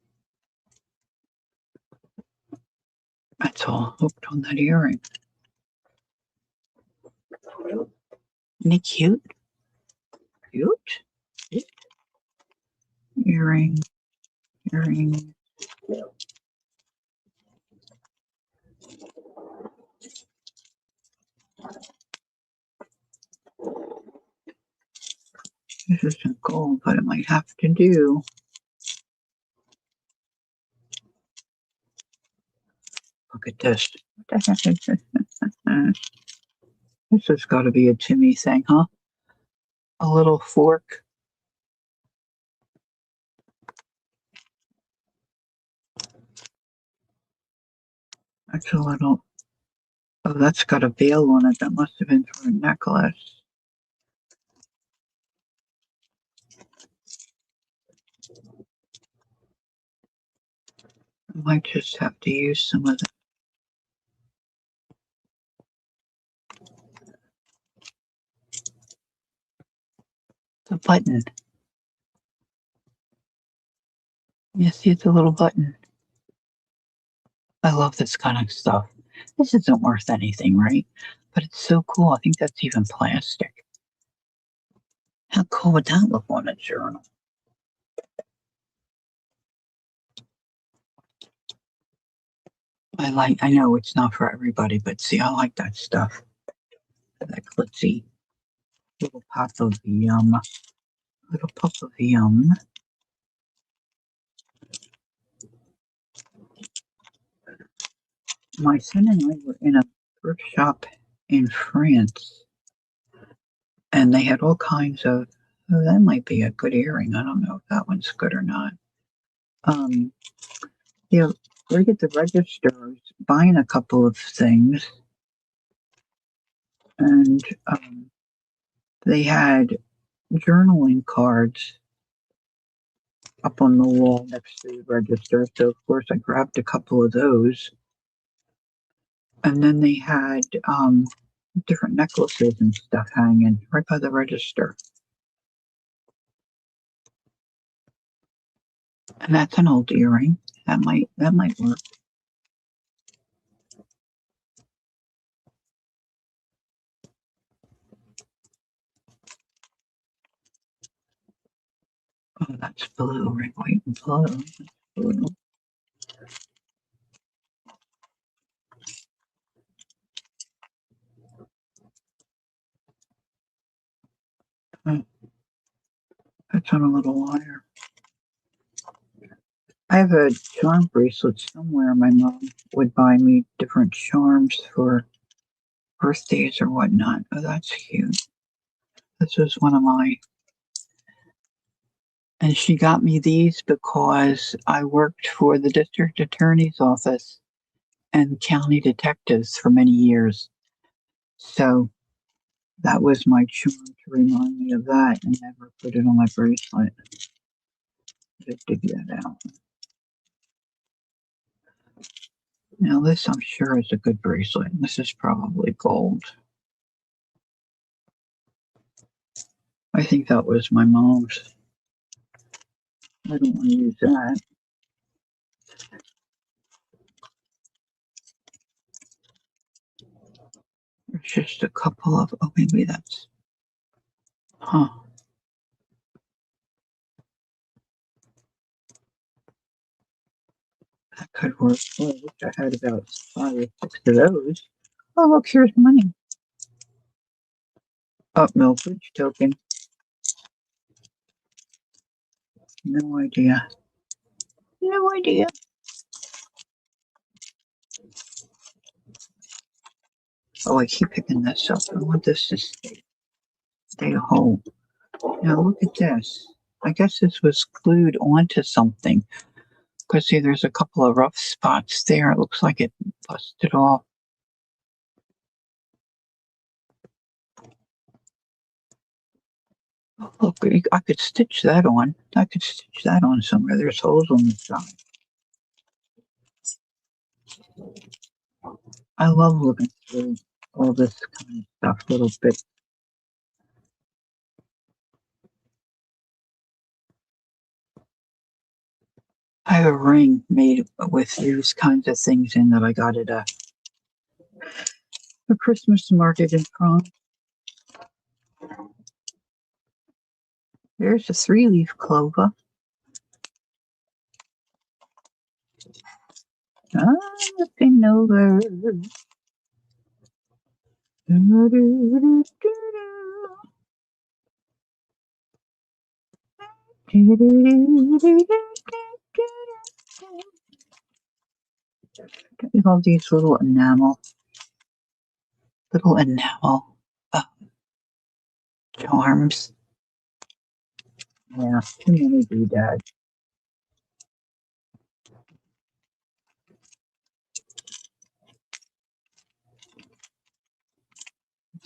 Speaker 1: That's all hooked on that earring.
Speaker 2: Well,
Speaker 1: Isn't it cute? Cute? Earring.
Speaker 2: yeah.
Speaker 1: This isn't gold, but it might have to do. Look at this. What the heck is this? This has got to be a Timmy thing, huh? A little fork. That's a little. Oh, that's got a veil on it. That must have been for a necklace. I might just have to use some of the button. You see, it's a little button. I love this kind of stuff. This isn't worth anything, right? But it's so cool. I think that's even plastic. How cool would that look on a journal? I know it's not for everybody, but see, I like that stuff. That glitzy little puff of yum. Little puff of yum. My son and I were in a thrift shop in France, and they had all kinds of. Oh, that might be a good earring. I don't know if that one's good or not. Um, right at the register, I was buying a couple of things, and they had journaling cards up on the wall next to the register. So of course I grabbed a couple of those, and then they had different necklaces and stuff hanging right by the register. And that's an old earring. That might work. Oh, that's blue, right? White and blue. That's blue. Oh, that's on a little wire. I have a charm bracelet somewhere. My mom would buy me different charms for birthdays or whatnot. Oh, that's cute. This was one of my, and she got me these because I worked for the district attorney's office and county detectives for many years. So that was my charm to remind me of that and never put it on my bracelet. Just dig that out. Now this I'm sure is a good bracelet. This is probably gold. I think that was my mom's. I don't want to use that. There's just a couple of, oh, maybe that's, huh. That could work. Well, I wish I had about 5 or 6 of those. Oh, look, here's money. Oh, no, bridge token. No idea. No idea. Oh, I keep picking this up. I want this to stay whole. Now look at this. I guess this was glued onto something. Because see, there's a couple of rough spots there. It looks like it busted off. Oh, look, I could stitch that on. I could stitch that on somewhere. There's holes on the side. I love looking through all this kind of stuff, little bit. I have a ring made with these kinds of things in that I got at a Christmas market in prom. There's a 3-leaf clover. Looking over. Look at all these little enamel uh, charms. Yeah, too many doodads.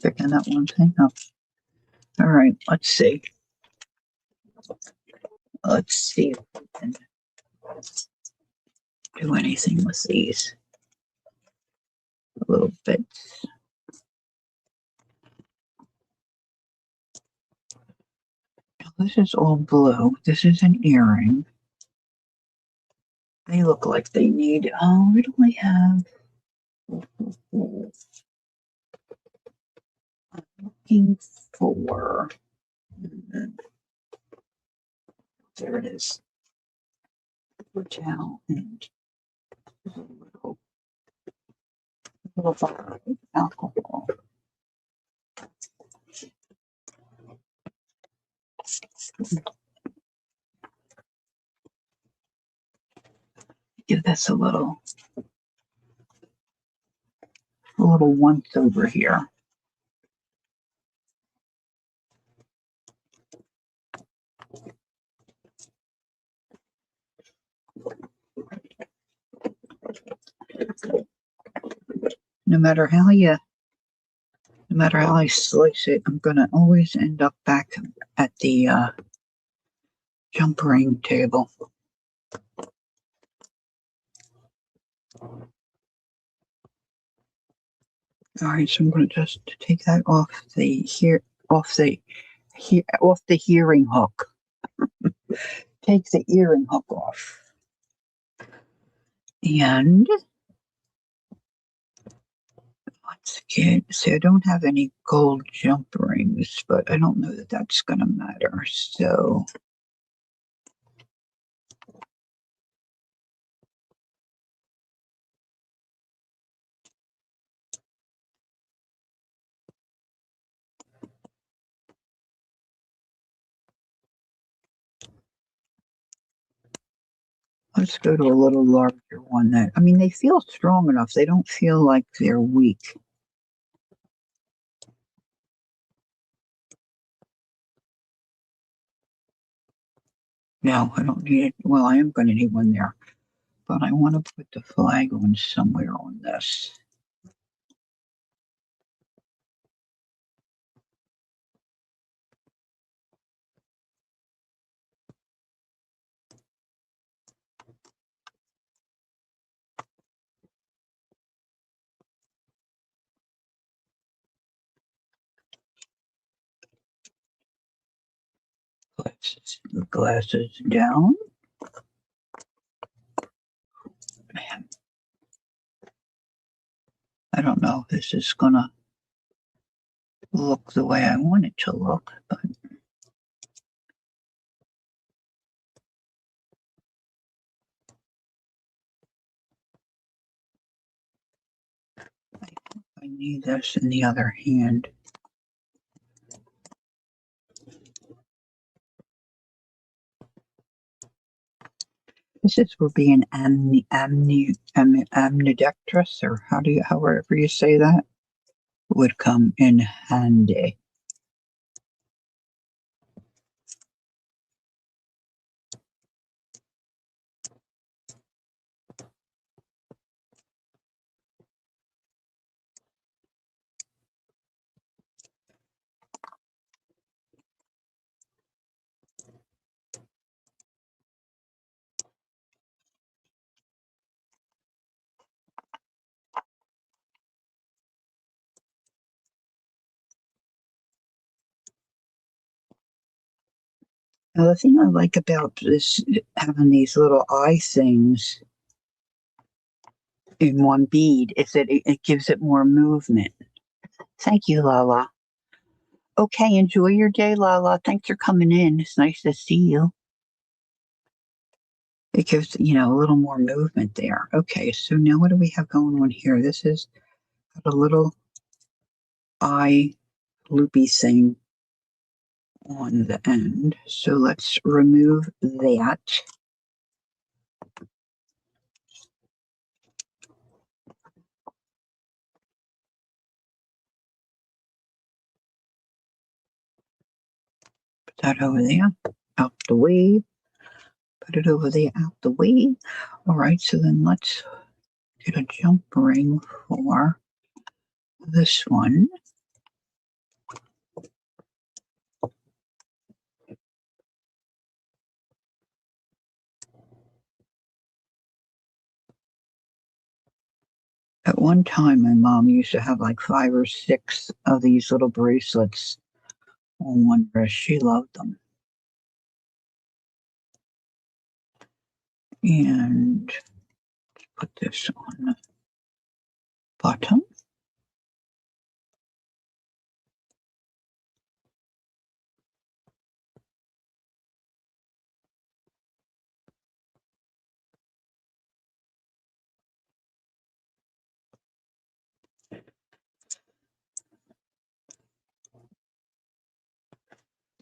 Speaker 1: Picking that one thing up. All right, let's see. Let's see if we can do anything with these. A little bit. This is all blue. This is an earring. They look like they need, oh, what do we have? I'm looking for, there it is. Towel and a little bottle of alcohol. Give this a little once over here. No matter how I slice it, I'm gonna always end up back at the jump ring table. All right, so I'm going to just take that off the hearing hook. Take the earring hook off. And let's get, so I don't have any gold jump rings, but I don't know that that's going to matter. So Let's go to a little larger one that, I mean, they feel strong enough. They don't feel like they're weak. No, I don't need it. Well, I am going to need one there, but I want to put the flag on somewhere on this. Glasses down. Man, I don't know if this is going to look the way I want it to look, but I need this in the other hand. This is for being ambidextrous, or however you say that, would come in handy. Now, the thing I like about this, having these little eye things in one bead, is that it gives it more movement. Thank you, Lala. Okay, enjoy your day, Lala. Thanks for coming in. It's nice to see you. It gives, a little more movement there. Okay, so now what do we have going on here? This is a little eye loopy thing on the end. So let's remove that. Put that over there, out the way. Put it over there, out the way. All right, so then let's get a jump ring for this one. At one time, my mom used to have like 5 or 6 of these little bracelets on one wrist. She loved them. And put this on the bottom.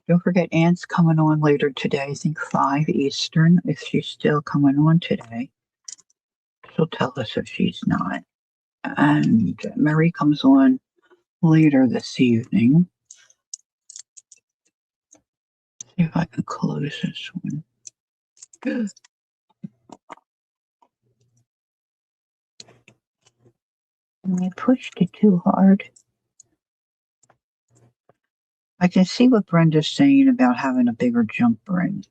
Speaker 1: Don't forget, Anne's coming on later today. I think 5 Eastern. If she's still coming on today, she'll tell us if she's not. And Mary comes on later this evening. See if I can close this one. I pushed it too hard. I can see what Brenda's saying about having a bigger jump ring.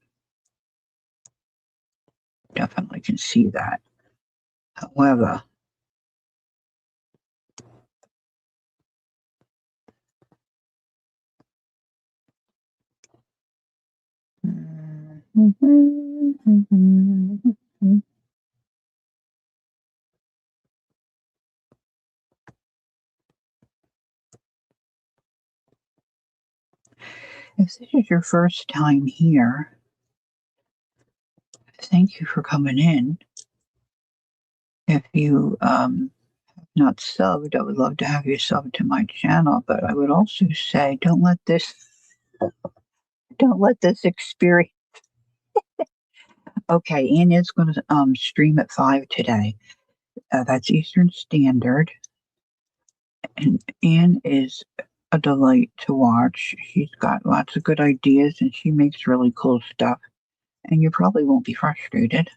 Speaker 1: Definitely can see that. However, if this is your first time here, thank you for coming in. If you not subbed, I would love to have you sub to my channel, but I would also say don't let this experience Okay, Ann is going to stream at 5 today. That's Eastern Standard, and Ann is a delight to watch. She's got lots of good ideas, and she makes really cool stuff. And you probably won't be frustrated.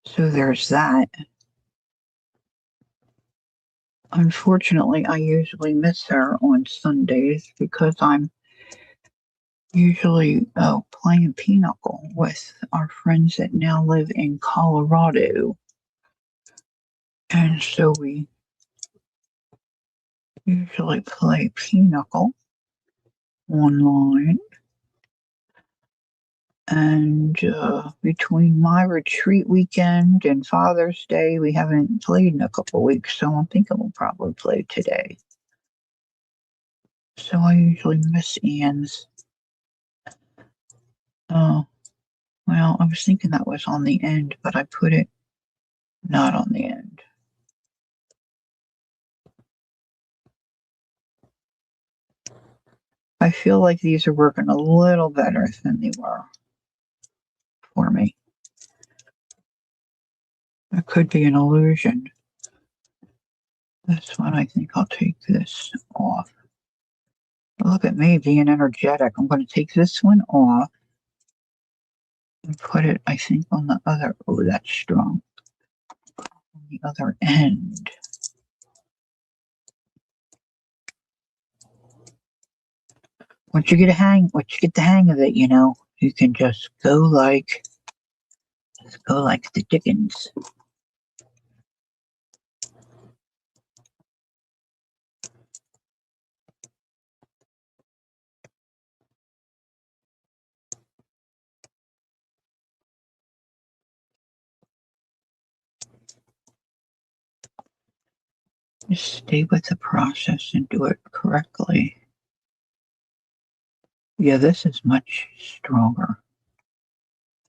Speaker 1: So there's that. Unfortunately, I usually miss her on Sundays because I'm usually playing pinochle with our friends that now live in Colorado. And so we usually play pinochle online. And between my retreat weekend and Father's Day, we haven't played in a couple weeks, so I'm thinking we'll probably play today. So I usually miss Ian's. Oh, well, I was thinking that was on the end, but I put it not on the end. I feel like these are working a little better than they were for me. It could be an illusion. This one, I think I'll take this off. Look at me being energetic. I'm going to take this one off and put it, I think, on the other. Oh, that's strong. On the other end. Once you get the hang of it, you can just go like the Dickens. Just stay with the process and do it correctly. Yeah, this is much stronger.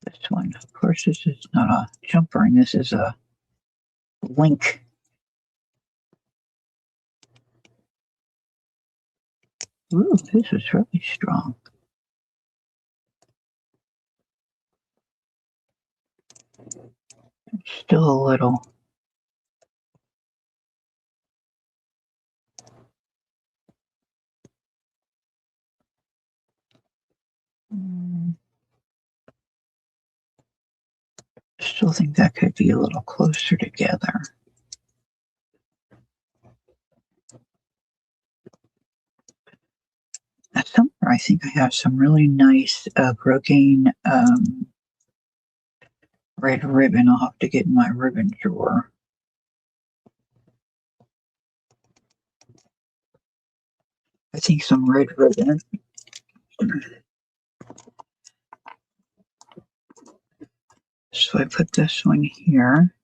Speaker 1: This one. Of course, this is not a jump ring. This is a link. Ooh, this is really strong. Still a little. Still think that could be a little closer together. Somewhere I think I have some really nice Brocane red ribbon. I'll have to get in my ribbon drawer. I think some red ribbon. So I put this one here.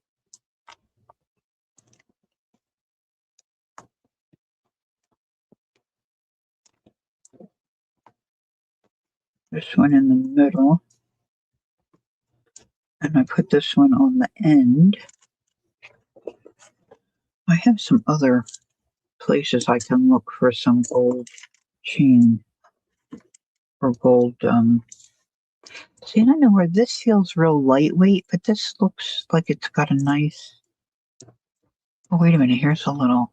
Speaker 1: This one in the middle. And I put this one on the end. I have some other places I can look for some gold chain or gold. See, I don't know where this feels real lightweight, but this looks like it's got a nice. Oh, wait a minute. Here's a little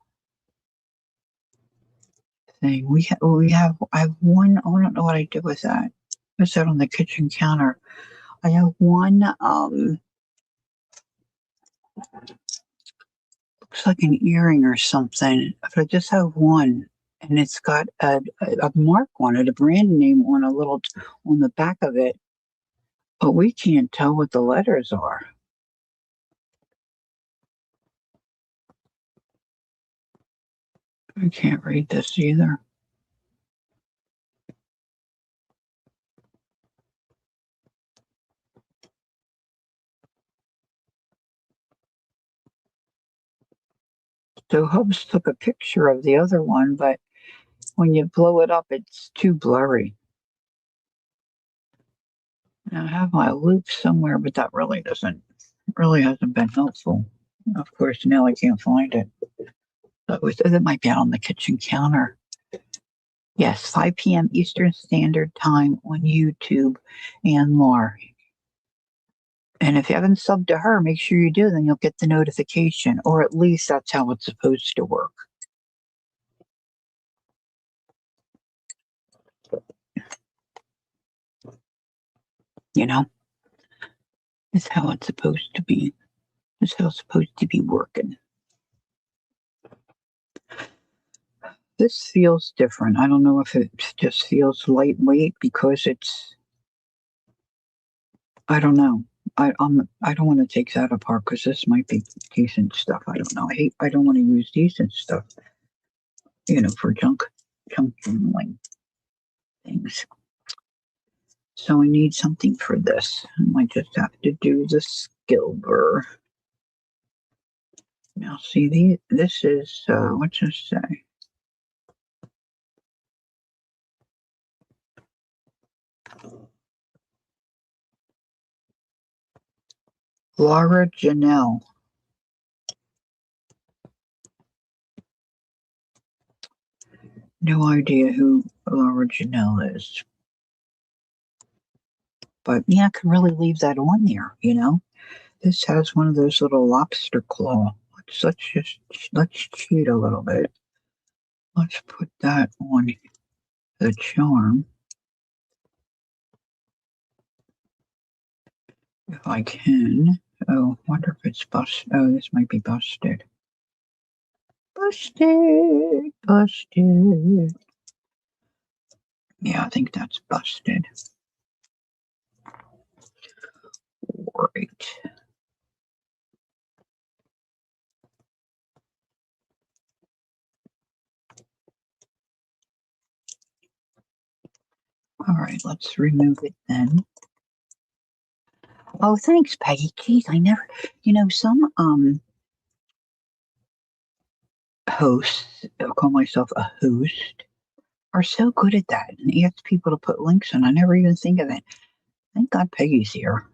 Speaker 1: thing. I have one. Oh, I don't know what I did with that. What's that on the kitchen counter? I have one. Looks like an earring or something, but I just have one, and it's got a mark on it, a brand name on on the back of it, but we can't tell what the letters are. I can't read this either. So Hubs took a picture of the other one, but when you blow it up, it's too blurry. Now, I have my loop somewhere, but that really hasn't been helpful. Of course, now I can't find it. That might be out on the kitchen counter. Yes, 5 p.m. Eastern Standard Time on YouTube and Lar. And if you haven't subbed to her, make sure you do, then you'll get the notification, or at least that's how it's supposed to work. You know, it's how it's supposed to be. It's how it's supposed to be working. This feels different. I don't know if it just feels lightweight because it's. I don't know. I don't want to take that apart because this might be decent stuff. I don't know. I don't want to use decent stuff, for junk journaling things. So I need something for this. I might just have to do the Skilber. Now see this is what's this say? Laura Janelle. No idea who Laura Janelle is. But yeah, I can really leave that on there. This has one of those little lobster claw. Let's cheat a little bit. Let's put that on the charm. If I can. Oh, wonder if it's busted. Oh, this might be busted. Busted. Yeah, I think that's busted. Great. All right, let's remove it then. Oh, thanks, Peggy. Jeez, I never, some hosts, I'll call myself a host, are so good at that and ask people to put links in. I never even think of it. Thank God Peggy's here.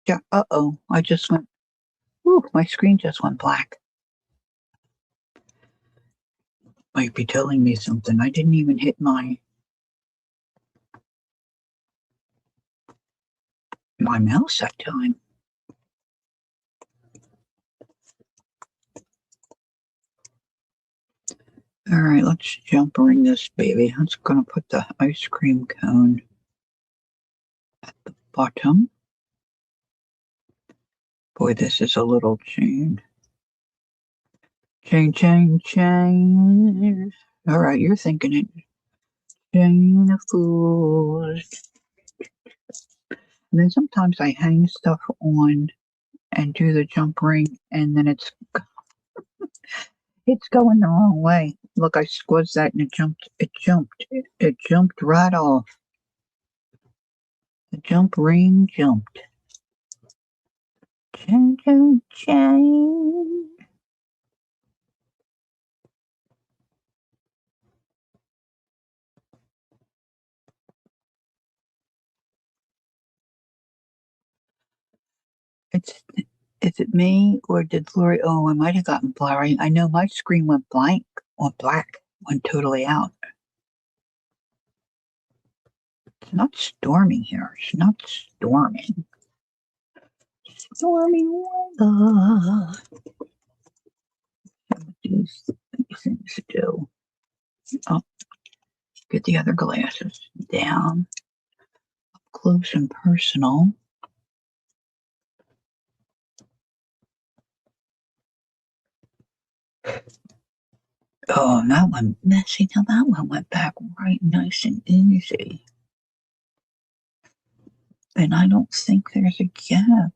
Speaker 1: Yeah, uh-oh, I just went, ooh, my screen just went black. Might be telling me something. I didn't even hit my mouse that time. All right, let's jump ring this baby. I'm just going to put the ice cream cone at the bottom. Boy, this is a little chain. Chain. All right, you're thinking it. Chain of fools. And then sometimes I hang stuff on and do the jump ring, and then it's going the wrong way. Look, I squeezed that and it jumped. It jumped right off. The jump ring jumped. Chain. Is it me or did Lori? Oh, I might have gotten blurry. I know my screen went blank or black, went totally out. It's not storming here. It's not storming. Stormy weather. These things do. Oh, get the other glasses down. Up close and personal. Oh, that one messy. Now that one went back right nice and easy. And I don't think there's a gap.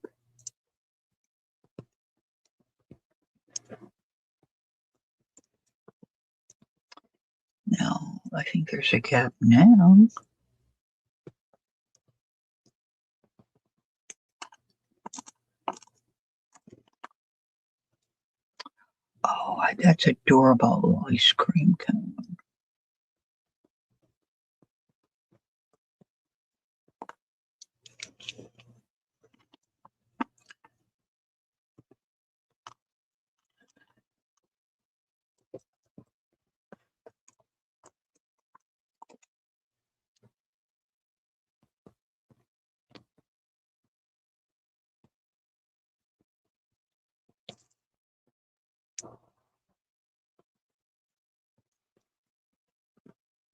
Speaker 1: No, I think there's a gap now. Oh, that's adorable ice cream cone.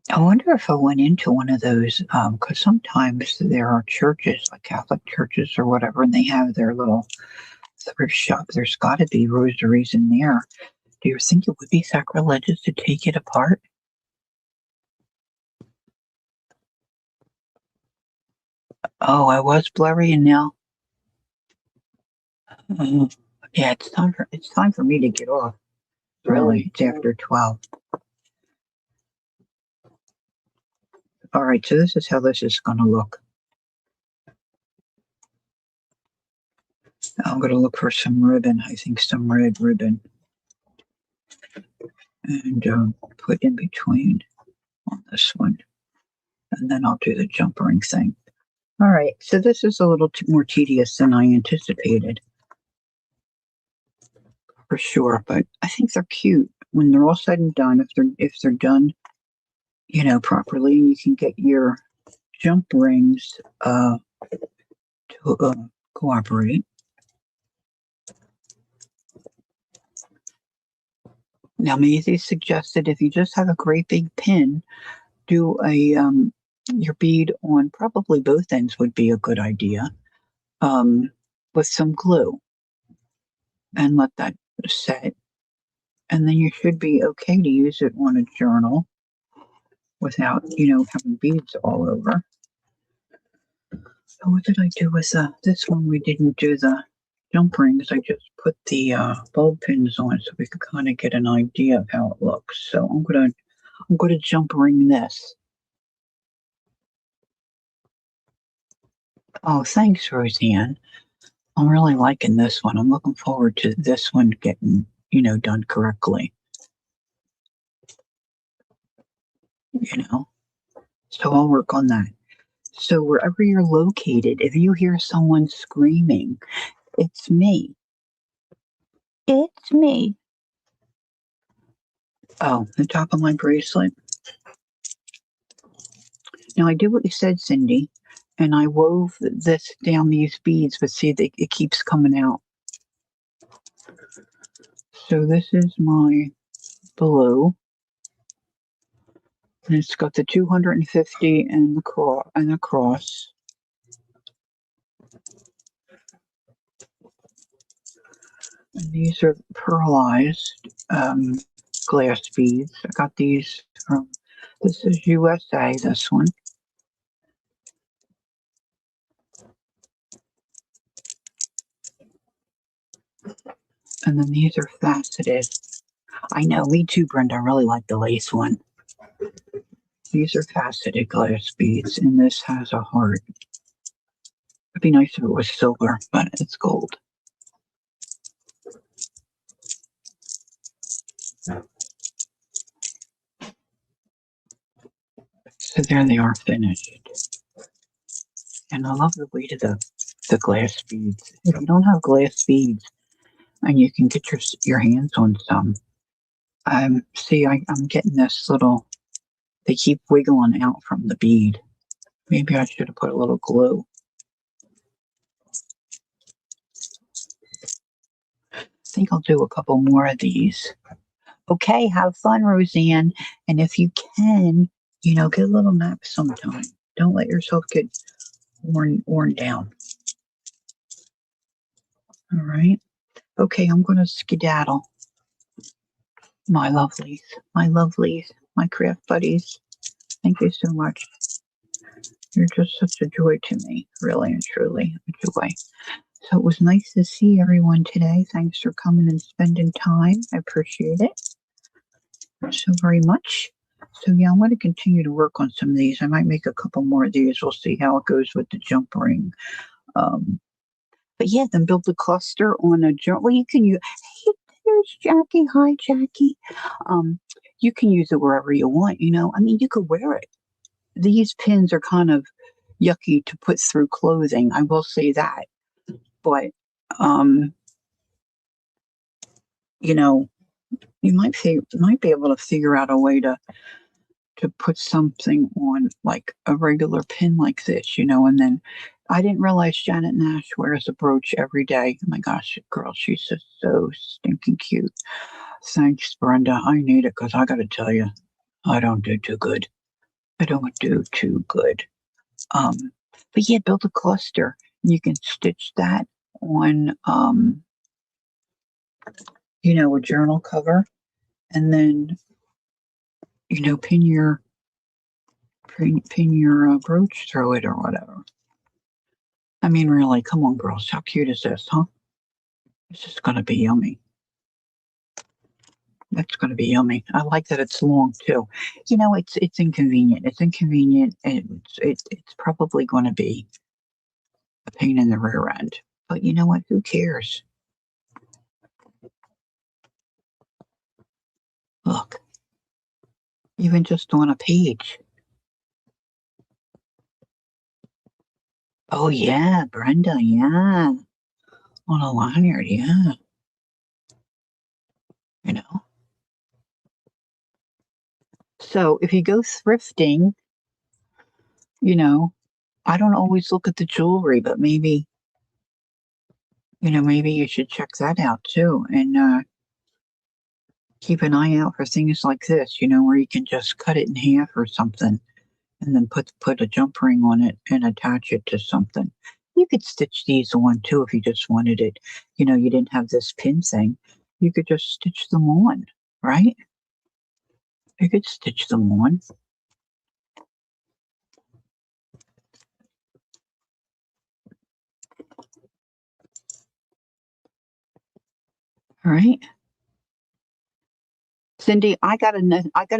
Speaker 1: I wonder if I went into one of those, because sometimes there are churches, like Catholic churches or whatever, and they have their little thrift shop. There's got to be rosaries in there. Do you think it would be sacrilegious to take it apart? Oh, I was blurry, and now, mm, yeah, it's time for me to get off. Really, it's after 12. All right, so this is how this is going to look. I'm going to look for some ribbon. I think some red ribbon, and put in between on this one, and then I'll do the jump ring thing. All right, so this is a little more tedious than I anticipated, for sure. But I think they're cute when they're all said and done. If they're done, properly, and you can get your jump rings to cooperate. Now, Maisie suggested if you just have a great big pin, do a your bead on probably both ends would be a good idea, um, with some glue, and let that set, and then you should be okay to use it on a journal without having beads all over. So what did I do with this one? We didn't do the jump rings. I just put the bulb pins on so we could kind of get an idea of how it looks. So I'm gonna jump ring this. Oh, thanks, Roseanne. I'm really liking this one. I'm looking forward to this one getting, done correctly. You know, so I'll work on that. So wherever you're located, if you hear someone screaming, it's me. It's me. Oh, the top of my bracelet. Now I did what you said, Cindy, and I wove this down these beads, but see, it keeps coming out. So this is my blue, and it's got the 250 and the cross. And these are pearlized glass beads. I got these from, this is USA, this one. And then these are faceted. I know, me too, Brenda. I really like the lace one. These are faceted glass beads, and this has a heart. It'd be nice if it was silver, but it's gold. So there they are finished. And I love the weight of the glass beads. If you don't have glass beads and you can get your hands on some, see, I'm getting this little, they keep wiggling out from the bead. Maybe I should have put a little glue. I think I'll do a couple more of these. Okay, have fun, Roseanne. And if you can, get a little nap sometime. Don't let yourself get worn down. All right. Okay, I'm going to skedaddle. My lovelies, my craft buddies. Thank you so much. You're just such a joy to me, really and truly a joy. So it was nice to see everyone today. Thanks for coming and spending time. I appreciate it so very much. So yeah, I'm going to continue to work on some of these. I might make a couple more of these. We'll see how it goes with the jump ring. But yeah, then build the cluster on a journal. Well, you can use. Hey, there's Jackie. Hi, Jackie. Um, you can use it wherever you want. I mean, you could wear it. These pins are kind of yucky to put through clothing. I will say that. But um, you know, you might be able to figure out a way to put something on like a regular pin like this, and then I didn't realize Janet Nash wears a brooch every day. Oh my gosh, girl, she's just so stinking cute. Thanks, Brenda. I need it because I got to tell you, I don't do too good. I don't do too good. But yeah, build a cluster. You can stitch that on, a journal cover, and then, pin your brooch through it or whatever. I mean, really, come on, girls. How cute is this, huh? This is going to be yummy. That's going to be yummy. I like that it's long too. It's inconvenient. It's inconvenient, and it's probably going to be a pain in the rear end. But you know what? Who cares? Look, even just on a page. Oh yeah, Brenda. Yeah, on a lanyard. Yeah, you know. So if you go thrifting, you know, I don't always look at the jewelry, but maybe you should check that out too, and keep an eye out for things like this, where you can just cut it in half or something, and then put a jump ring on it and attach it to something. You could stitch these on too if you just wanted it. You didn't have this pin thing. You could just stitch them on, right? You could stitch them on. All right. Cindy, I got a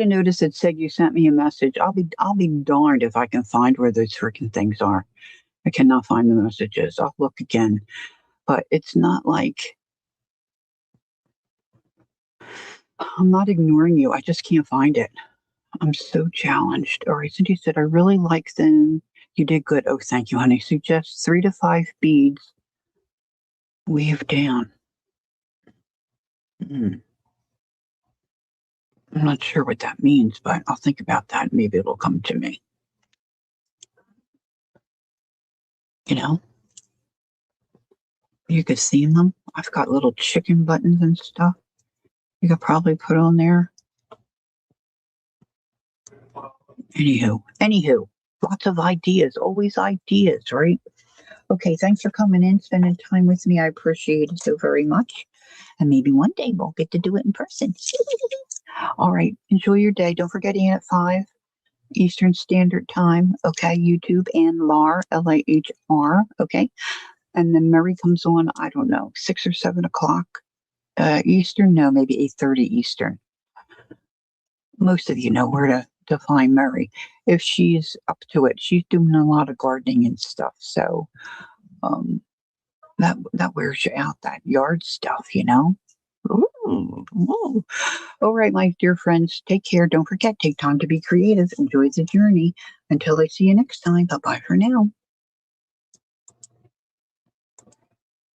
Speaker 1: notice that said you sent me a message. I'll be darned if I can find where those freaking things are. I cannot find the messages. I'll look again, but it's not like I'm not ignoring you. I just can't find it. I'm so challenged. All right, Cindy said I really like them. You did good. Oh, thank you, honey. Suggest 3 to 5 beads. Weave down. Hmm. I'm not sure what that means, but I'll think about that. Maybe it'll come to me. You know, you could seam them. I've got little chicken buttons and stuff. You could probably put on there. Anywho, lots of ideas. Always ideas, right? Okay, thanks for coming in, spending time with me. I appreciate it so very much. And maybe one day we'll get to do it in person. All right, enjoy your day. Don't forget in at 5 Eastern Standard Time. Okay, YouTube and LAR, LAHR. Okay, and then Mary comes on, I don't know, 6 or 7 o'clock Eastern. No, maybe 8:30 Eastern. Most of you know where to find Mary if she's up to it. She's doing a lot of gardening and stuff, so um, that wears you out. That yard stuff. Ooh, ooh. All right, my dear friends, take care. Don't forget, take time to be creative. Enjoy the journey. Until I see you next time, bye bye for now.